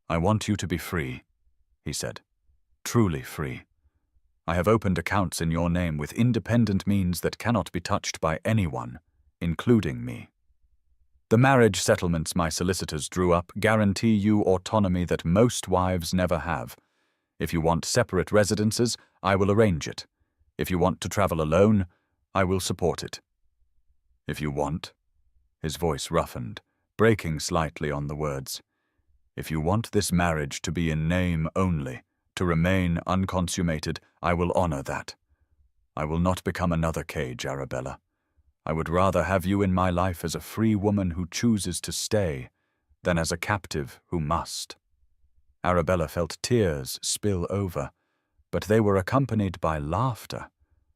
"I want you to be free," he said, "truly free. I have opened accounts in your name with independent means that cannot be touched by anyone, including me. The marriage settlements my solicitors drew up guarantee you autonomy that most wives never have. If you want separate residences, I will arrange it. If you want to travel alone, I will support it. If you want, his voice roughened, breaking slightly on the words, if you want this marriage to be in name only, to remain unconsummated, I will honor that. I will not become another cage, Arabella. I would rather have you in my life as a free woman who chooses to stay than as a captive who must. Arabella felt tears spill over, but they were accompanied by laughter,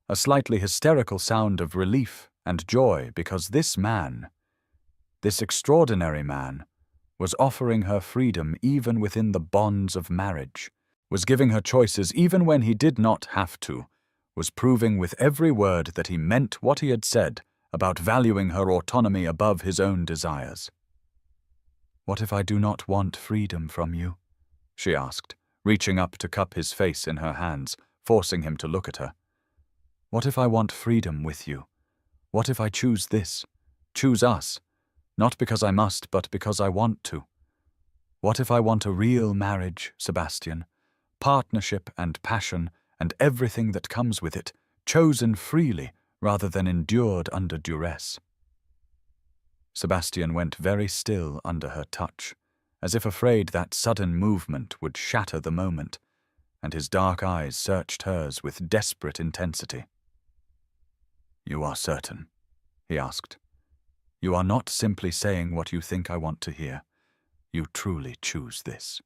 a slightly hysterical sound of relief and joy because this man, this extraordinary man, was offering her freedom even within the bonds of marriage, was giving her choices even when he did not have to, was proving with every word that he meant what he had said about valuing her autonomy above his own desires. "What if I do not want freedom from you?" she asked, reaching up to cup his face in her hands, forcing him to look at her. "What if I want freedom with you? What if I choose this, choose us, not because I must, but because I want to? What if I want a real marriage, Sebastian? Partnership and passion and everything that comes with it, chosen freely rather than endured under duress." Sebastian went very still under her touch, as if afraid that sudden movement would shatter the moment, and his dark eyes searched hers with desperate intensity. "You are certain?" he asked. "You are not simply saying what you think I want to hear. You truly choose this."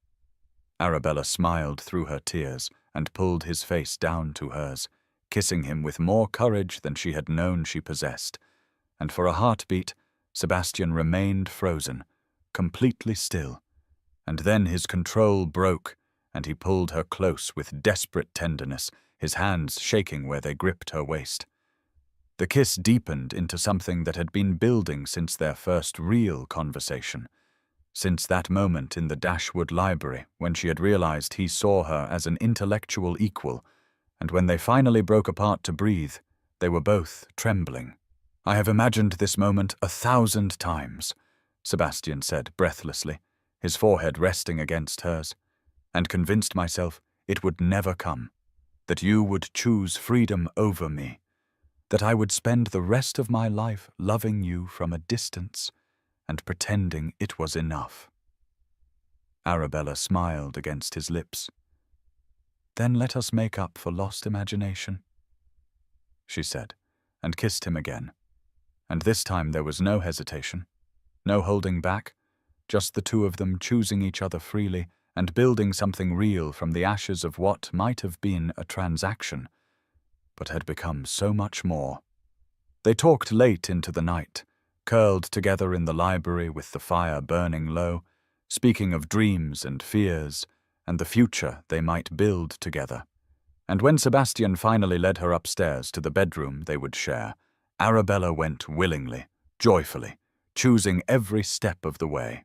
Arabella smiled through her tears and pulled his face down to hers, kissing him with more courage than she had known she possessed, and for a heartbeat, Sebastian remained frozen, completely still, and then his control broke, and he pulled her close with desperate tenderness, his hands shaking where they gripped her waist. The kiss deepened into something that had been building since their first real conversation, since that moment in the Dashwood Library when she had realized he saw her as an intellectual equal, and when they finally broke apart to breathe, they were both trembling. "I have imagined this moment 1,000 times," Sebastian said breathlessly, his forehead resting against hers, "and convinced myself it would never come, that you would choose freedom over me, that I would spend the rest of my life loving you from a distance and pretending it was enough." Arabella smiled against his lips. "Then let us make up for lost imagination," she said, and kissed him again. And this time there was no hesitation, no holding back, just the two of them choosing each other freely and building something real from the ashes of what might have been a transaction, but had become so much more. They talked late into the night, curled together in the library with the fire burning low, speaking of dreams and fears and the future they might build together. And when Sebastian finally led her upstairs to the bedroom they would share, Arabella went willingly, joyfully, choosing every step of the way.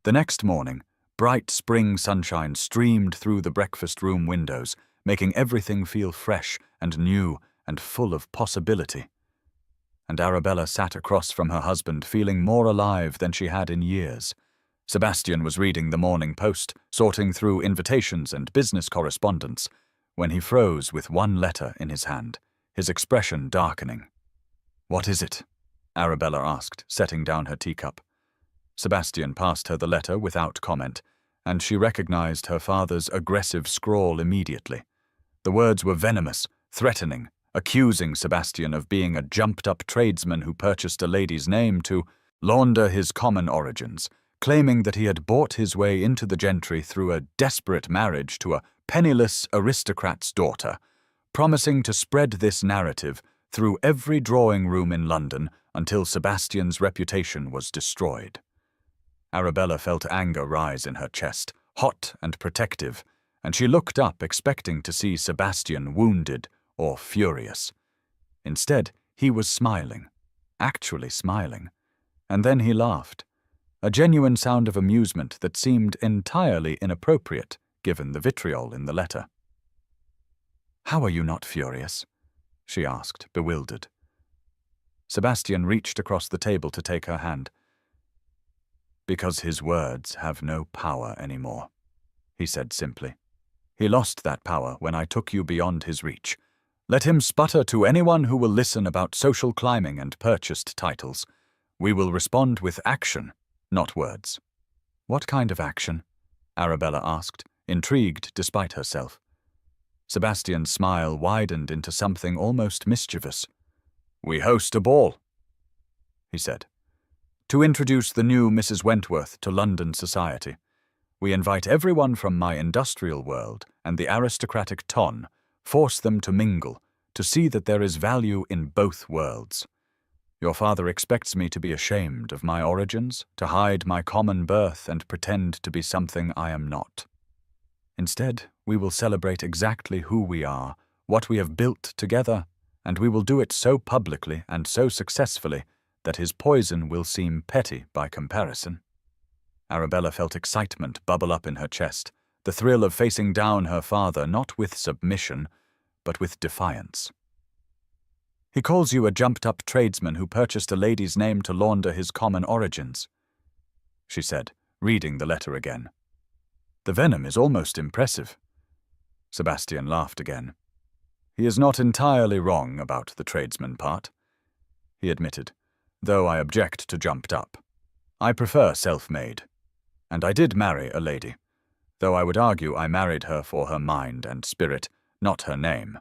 The next morning, bright spring sunshine streamed through the breakfast room windows, making everything feel fresh and new and full of possibility. And Arabella sat across from her husband feeling more alive than she had in years. Sebastian was reading the Morning Post, sorting through invitations and business correspondence, when he froze with one letter in his hand, his expression darkening. "What is it?" Arabella asked, setting down her teacup. Sebastian passed her the letter without comment, and she recognized her father's aggressive scrawl immediately. The words were venomous, threatening, accusing Sebastian of being a jumped-up tradesman who purchased a lady's name to launder his common origins, claiming that he had bought his way into the gentry through a desperate marriage to a penniless aristocrat's daughter, promising to spread this narrative through every drawing room in London until Sebastian's reputation was destroyed. Arabella felt anger rise in her chest, hot and protective, and she looked up expecting to see Sebastian wounded or furious. Instead, he was smiling, actually smiling, and then he laughed, a genuine sound of amusement that seemed entirely inappropriate given the vitriol in the letter. How are you not furious? She asked, bewildered. Sebastian reached across the table to take her hand. Because his words have no power anymore, he said simply. He lost that power when I took you beyond his reach. Let him sputter to anyone who will listen about social climbing and purchased titles. We will respond with action, not words. What kind of action? Arabella asked, intrigued despite herself. Sebastian's smile widened into something almost mischievous. We host a ball, he said, to introduce the new Mrs. Wentworth to London society. We invite everyone from my industrial world and the aristocratic ton, force them to mingle, to see that there is value in both worlds. Your father expects me to be ashamed of my origins, to hide my common birth and pretend to be something I am not. Instead, we will celebrate exactly who we are, what we have built together, and we will do it so publicly and so successfully that his poison will seem petty by comparison. Arabella felt excitement bubble up in her chest, the thrill of facing down her father not with submission, but with defiance. He calls you a jumped-up tradesman who purchased a lady's name to launder his common origins, she said, reading the letter again. The venom is almost impressive. Sebastian laughed again. He is not entirely wrong about the tradesman part, he admitted, though I object to jumped up. I prefer self-made. And I did marry a lady, though I would argue I married her for her mind and spirit, not her name.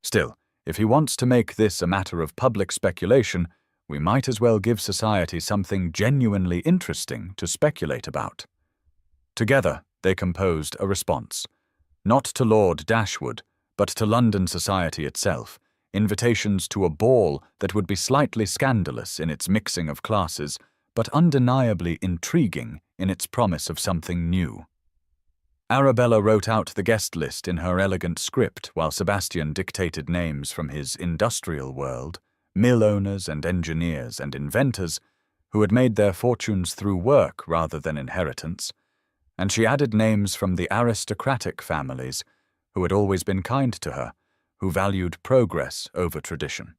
Still, if he wants to make this a matter of public speculation, we might as well give society something genuinely interesting to speculate about. Together, they composed a response, not to Lord Dashwood, but to London society itself, invitations to a ball that would be slightly scandalous in its mixing of classes, but undeniably intriguing in its promise of something new. Arabella wrote out the guest list in her elegant script while Sebastian dictated names from his industrial world, mill owners and engineers and inventors who had made their fortunes through work rather than inheritance, and she added names from the aristocratic families who had always been kind to her, who valued progress over tradition.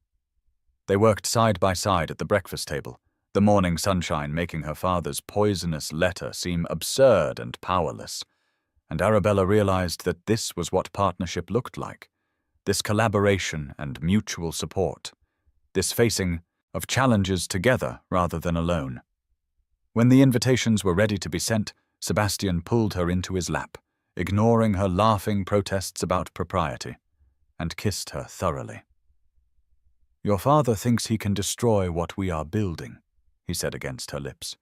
They worked side by side at the breakfast table, the morning sunshine making her father's poisonous letter seem absurd and powerless, and Arabella realized that this was what partnership looked like, this collaboration and mutual support, this facing of challenges together rather than alone. When the invitations were ready to be sent, Sebastian pulled her into his lap, ignoring her laughing protests about propriety, and kissed her thoroughly. Your father thinks he can destroy what we are building, he said against her lips.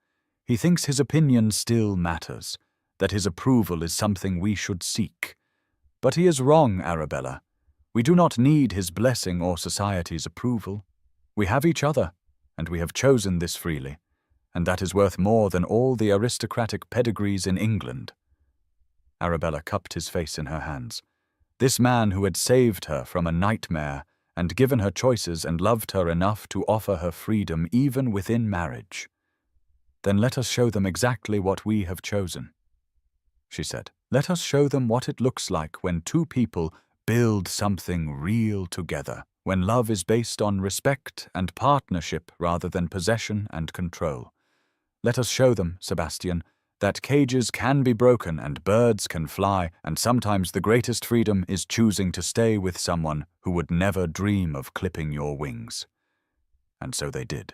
He thinks his opinion still matters, that his approval is something we should seek. But he is wrong, Arabella. We do not need his blessing or society's approval. We have each other, and we have chosen this freely, and that is worth more than all the aristocratic pedigrees in England. Arabella cupped his face in her hands. This man who had saved her from a nightmare and given her choices and loved her enough to offer her freedom even within marriage. Then let us show them exactly what we have chosen, she said. Let us show them what it looks like when two people build something real together, when love is based on respect and partnership rather than possession and control. Let us show them, Sebastian, that cages can be broken and birds can fly, and sometimes the greatest freedom is choosing to stay with someone who would never dream of clipping your wings. And so they did.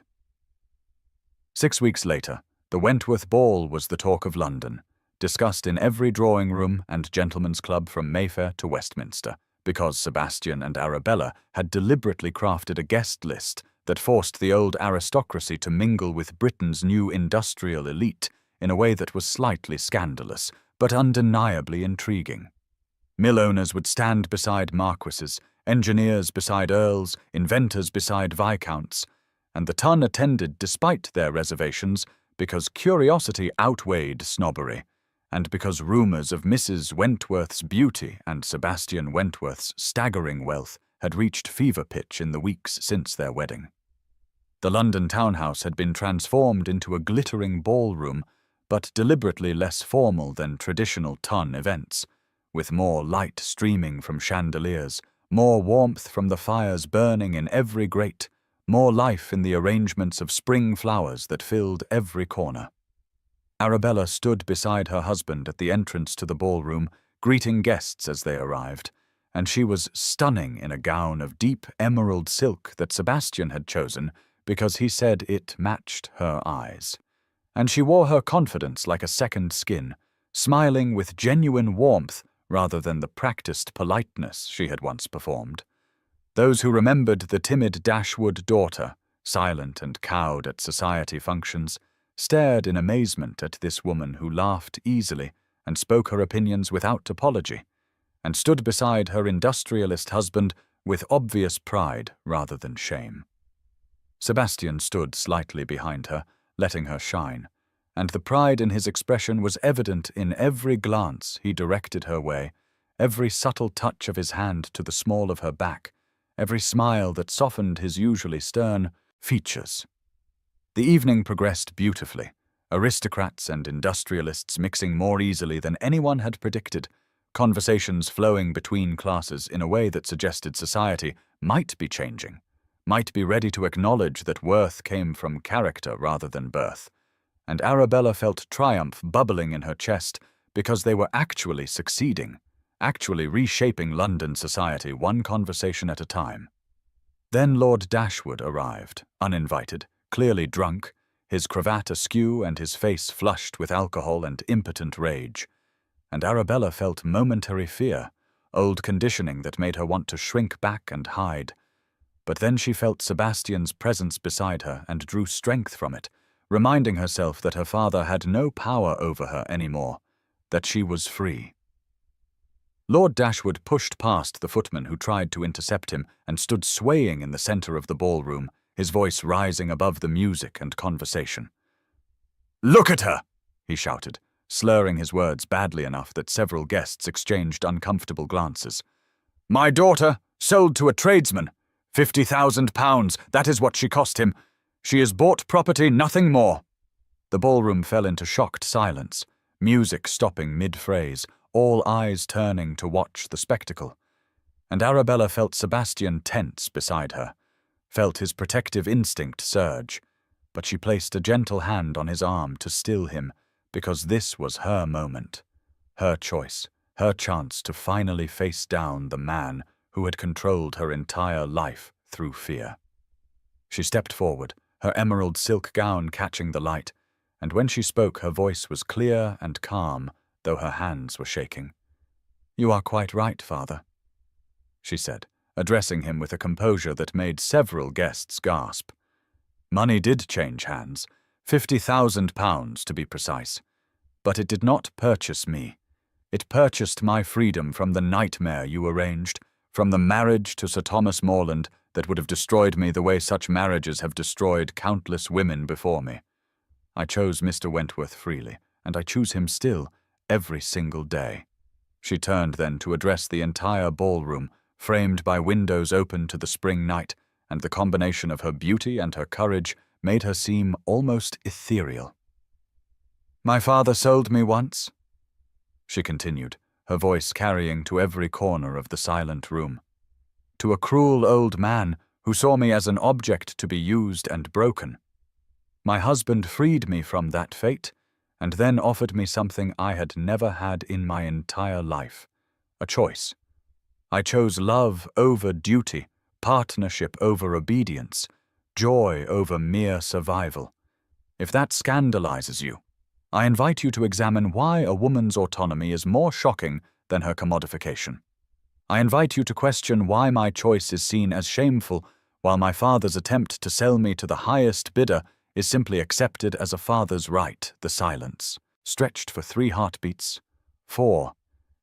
6 weeks later, the Wentworth Ball was the talk of London, discussed in every drawing room and gentlemen's club from Mayfair to Westminster, because Sebastian and Arabella had deliberately crafted a guest list that forced the old aristocracy to mingle with Britain's new industrial elite in a way that was slightly scandalous, but undeniably intriguing. Mill owners would stand beside marquises, engineers beside earls, inventors beside viscounts, and the ton attended despite their reservations because curiosity outweighed snobbery, and because rumours of Mrs. Wentworth's beauty and Sebastian Wentworth's staggering wealth had reached fever pitch in the weeks since their wedding. The London townhouse had been transformed into a glittering ballroom, but deliberately less formal than traditional ton events, with more light streaming from chandeliers, more warmth from the fires burning in every grate, more life in the arrangements of spring flowers that filled every corner. Arabella stood beside her husband at the entrance to the ballroom, greeting guests as they arrived, and she was stunning in a gown of deep emerald silk that Sebastian had chosen because he said it matched her eyes. And she wore her confidence like a second skin, smiling with genuine warmth rather than the practiced politeness she had once performed. Those who remembered the timid Dashwood daughter, silent and cowed at society functions, stared in amazement at this woman who laughed easily and spoke her opinions without apology, and stood beside her industrialist husband with obvious pride rather than shame. Sebastian stood slightly behind her, letting her shine, and the pride in his expression was evident in every glance he directed her way, every subtle touch of his hand to the small of her back, every smile that softened his usually stern features. The evening progressed beautifully, aristocrats and industrialists mixing more easily than anyone had predicted, conversations flowing between classes in a way that suggested society might be changing, might be ready to acknowledge that worth came from character rather than birth, and Arabella felt triumph bubbling in her chest because they were actually succeeding, actually reshaping London society one conversation at a time. Then Lord Dashwood arrived, uninvited, clearly drunk, his cravat askew and his face flushed with alcohol and impotent rage. And Arabella felt momentary fear, old conditioning that made her want to shrink back and hide. But then she felt Sebastian's presence beside her and drew strength from it, reminding herself that her father had no power over her anymore, that she was free. Lord Dashwood pushed past the footman who tried to intercept him and stood swaying in the center of the ballroom, his voice rising above the music and conversation. "Look at her!" he shouted, slurring his words badly enough that several guests exchanged uncomfortable glances. "My daughter, sold to a tradesman. £50,000, that is what she cost him. She has bought property, nothing more." The ballroom fell into shocked silence, music stopping mid-phrase, all eyes turning to watch the spectacle. And Arabella felt Sebastian tense beside her, felt his protective instinct surge, but she placed a gentle hand on his arm to still him, because this was her moment, her choice, her chance to finally face down the man who had controlled her entire life through fear. She stepped forward, her emerald silk gown catching the light, and when she spoke her voice was clear and calm, though her hands were shaking. "You are quite right, father," she said, addressing him with a composure that made several guests gasp. Money did change hands, £50,000 to be precise, but it did not purchase me. It purchased my freedom from the nightmare you arranged, from the marriage to Sir Thomas Morland that would have destroyed me the way such marriages have destroyed countless women before me. I chose Mr. Wentworth freely, and I choose him still, every single day." She turned then to address the entire ballroom, framed by windows open to the spring night, and the combination of her beauty and her courage made her seem almost ethereal. "My father sold me once," she continued, her voice carrying to every corner of the silent room, "to a cruel old man who saw me as an object to be used and broken. My husband freed me from that fate, and then offered me something I had never had in my entire life, a choice. I chose love over duty, partnership over obedience, joy over mere survival. If that scandalizes you, I invite you to examine why a woman's autonomy is more shocking than her commodification. I invite you to question why my choice is seen as shameful, while my father's attempt to sell me to the highest bidder is simply accepted as a father's right." The silence stretched for 3 heartbeats, 4,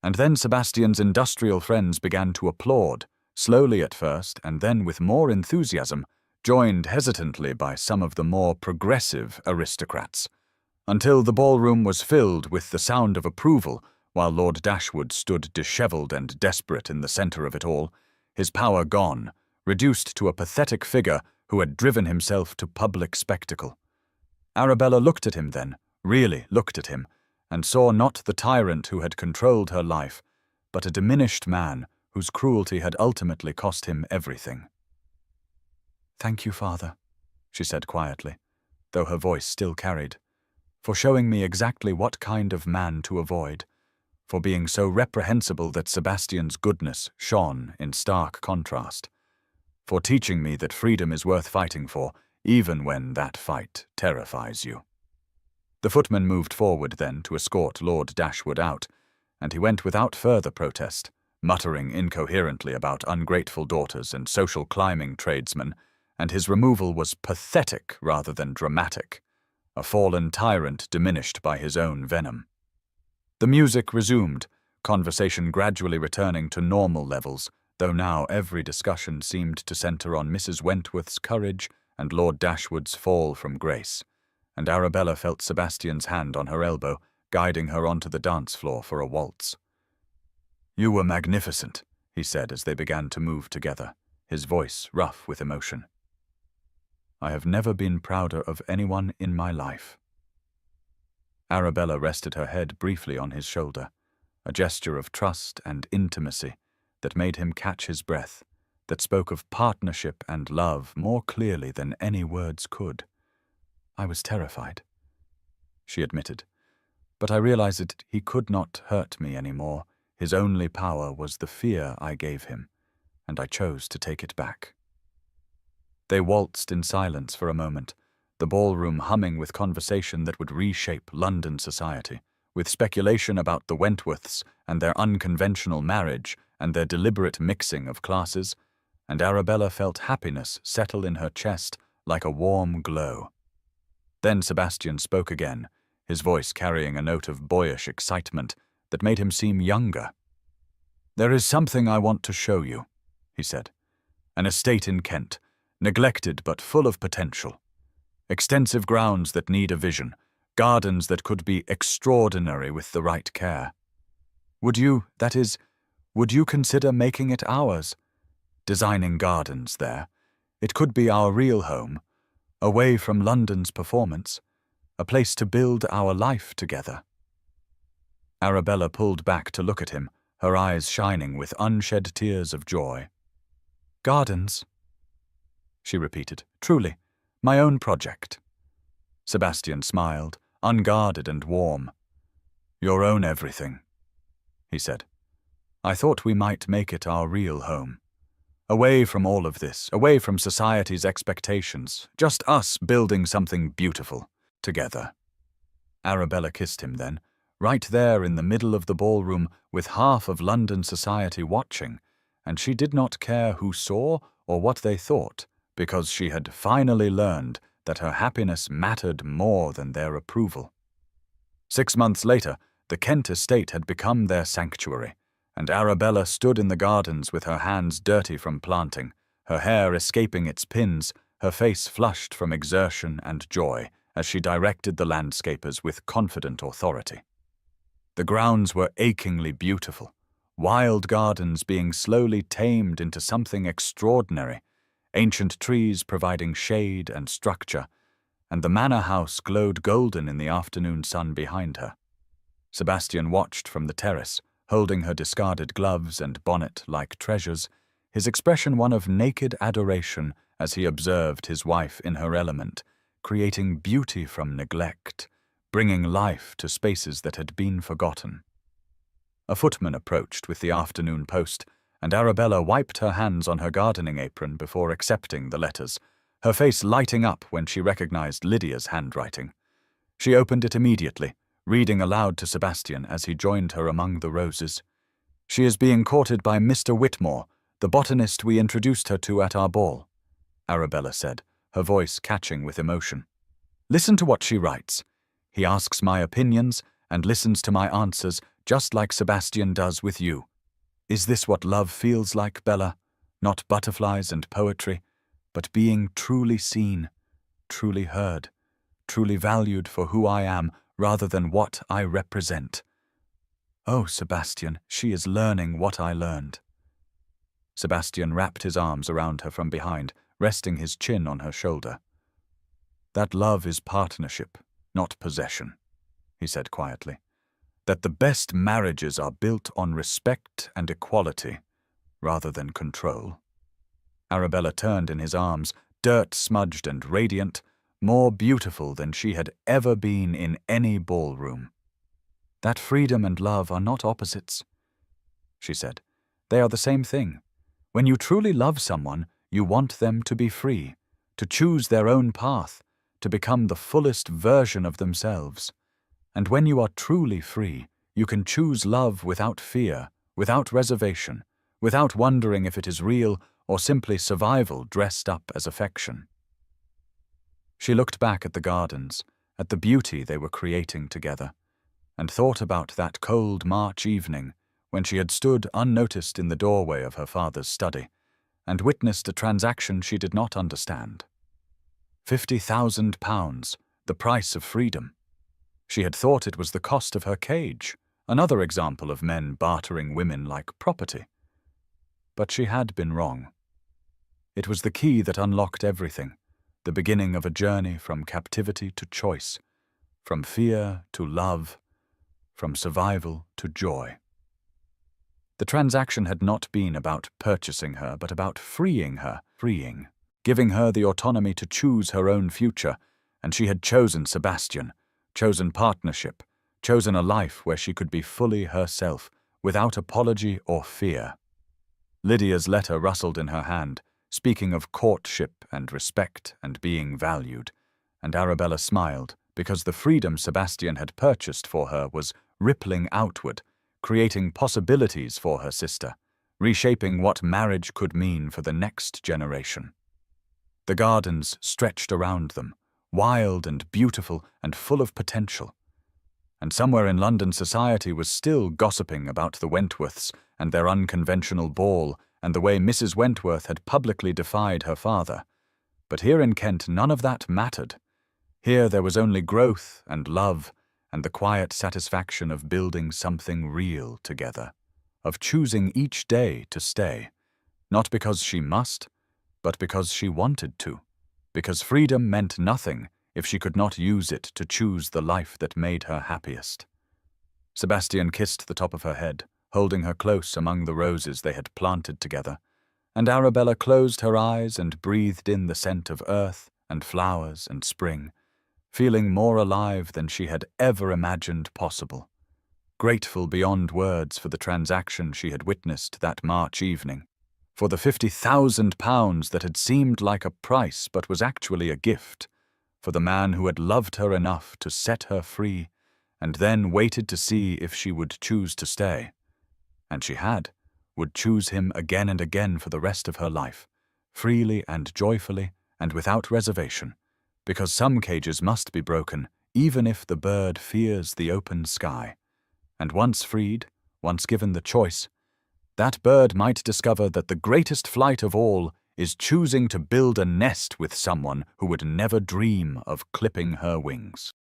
and then Sebastian's industrial friends began to applaud, slowly at first and then with more enthusiasm, joined hesitantly by some of the more progressive aristocrats, until the ballroom was filled with the sound of approval, while Lord Dashwood stood dishevelled and desperate in the centre of it all, his power gone, reduced to a pathetic figure who had driven himself to public spectacle. Arabella looked at him then, really looked at him, and saw not the tyrant who had controlled her life, but a diminished man whose cruelty had ultimately cost him everything. "Thank you, Father," she said quietly, though her voice still carried, "for showing me exactly what kind of man to avoid, for being so reprehensible that Sebastian's goodness shone in stark contrast, for teaching me that freedom is worth fighting for, even when that fight terrifies you." The footman moved forward then to escort Lord Dashwood out, and he went without further protest, muttering incoherently about ungrateful daughters and social climbing tradesmen, and his removal was pathetic rather than dramatic, a fallen tyrant diminished by his own venom. The music resumed, conversation gradually returning to normal levels, though now every discussion seemed to centre on Mrs. Wentworth's courage and Lord Dashwood's fall from grace, and Arabella felt Sebastian's hand on her elbow, guiding her onto the dance floor for a waltz. "You were magnificent," he said as they began to move together, his voice rough with emotion. "I have never been prouder of anyone in my life." Arabella rested her head briefly on his shoulder, a gesture of trust and intimacy that made him catch his breath, that spoke of partnership and love more clearly than any words could. "I was terrified," she admitted, "but I realized that he could not hurt me any more. His only power was the fear I gave him, and I chose to take it back." They waltzed in silence for a moment, the ballroom humming with conversation that would reshape London society, with speculation about the Wentworths and their unconventional marriage and their deliberate mixing of classes, and Arabella felt happiness settle in her chest like a warm glow. Then Sebastian spoke again, his voice carrying a note of boyish excitement that made him seem younger. "There is something I want to show you," he said. "An estate in Kent, neglected but full of potential. Extensive grounds that need a vision, gardens that could be extraordinary with the right care. Would you consider making it ours? Designing gardens there. It could be our real home, away from London's performance, a place to build our life together." Arabella pulled back to look at him, her eyes shining with unshed tears of joy. "Gardens?" she repeated. "Truly, my own project." Sebastian smiled, unguarded and warm. "Your own everything," he said. "I thought we might make it our real home. Away from all of this, away from society's expectations, just us building something beautiful, together." Arabella kissed him then, right there in the middle of the ballroom with half of London society watching, and she did not care who saw or what they thought, because she had finally learned that her happiness mattered more than their approval. 6 months later, the Kent estate had become their sanctuary, and Arabella stood in the gardens with her hands dirty from planting, her hair escaping its pins, her face flushed from exertion and joy as she directed the landscapers with confident authority. The grounds were achingly beautiful, wild gardens being slowly tamed into something extraordinary, ancient trees providing shade and structure, and the manor house glowed golden in the afternoon sun behind her. Sebastian watched from the terrace, holding her discarded gloves and bonnet like treasures, his expression one of naked adoration as he observed his wife in her element, creating beauty from neglect, bringing life to spaces that had been forgotten. A footman approached with the afternoon post, and Arabella wiped her hands on her gardening apron before accepting the letters, her face lighting up when she recognized Lydia's handwriting. She opened it immediately, reading aloud to Sebastian as he joined her among the roses. "She is being courted by Mr. Whitmore, the botanist we introduced her to at our ball," Arabella said, her voice catching with emotion. "Listen to what she writes. He asks my opinions and listens to my answers, just like Sebastian does with you. Is this what love feels like, Bella? Not butterflies and poetry, but being truly seen, truly heard, truly valued for who I am rather than what I represent. Oh, Sebastian, she is learning what I learned." Sebastian wrapped his arms around her from behind, resting his chin on her shoulder. "That love is partnership, not possession," he said quietly. that the best marriages are built on respect and equality, rather than control. Arabella turned in his arms, dirt-smudged and radiant, more beautiful than she had ever been in any ballroom. "That freedom and love are not opposites," she said. "They are the same thing. When you truly love someone, you want them to be free, to choose their own path, to become the fullest version of themselves. And when you are truly free, you can choose love without fear, without reservation, without wondering if it is real or simply survival dressed up as affection." She looked back at the gardens, at the beauty they were creating together, and thought about that cold March evening when she had stood unnoticed in the doorway of her father's study and witnessed a transaction she did not understand. £50,000, the price of freedom. She had thought it was the cost of her cage, another example of men bartering women like property. But she had been wrong. It was the key that unlocked everything, the beginning of a journey from captivity to choice, from fear to love, from survival to joy. The transaction had not been about purchasing her, but about freeing her, giving her the autonomy to choose her own future, and she had chosen Sebastian, chosen partnership, chosen a life where she could be fully herself, without apology or fear. Lydia's letter rustled in her hand, speaking of courtship and respect and being valued, and Arabella smiled because the freedom Sebastian had purchased for her was rippling outward, creating possibilities for her sister, reshaping what marriage could mean for the next generation. The gardens stretched around them, wild and beautiful and full of potential. And somewhere in London society was still gossiping about the Wentworths and their unconventional ball and the way Mrs. Wentworth had publicly defied her father. But here in Kent none of that mattered. Here there was only growth and love and the quiet satisfaction of building something real together, of choosing each day to stay, not because she must, but because she wanted to, because freedom meant nothing if she could not use it to choose the life that made her happiest. Sebastian kissed the top of her head, holding her close among the roses they had planted together, and Arabella closed her eyes and breathed in the scent of earth and flowers and spring, feeling more alive than she had ever imagined possible, grateful beyond words for the transaction she had witnessed that March evening, for the £50,000 that had seemed like a price but was actually a gift, for the man who had loved her enough to set her free and then waited to see if she would choose to stay. And she would choose him again and again for the rest of her life, freely and joyfully and without reservation, because some cages must be broken, even if the bird fears the open sky. And once freed, once given the choice, that bird might discover that the greatest flight of all is choosing to build a nest with someone who would never dream of clipping her wings.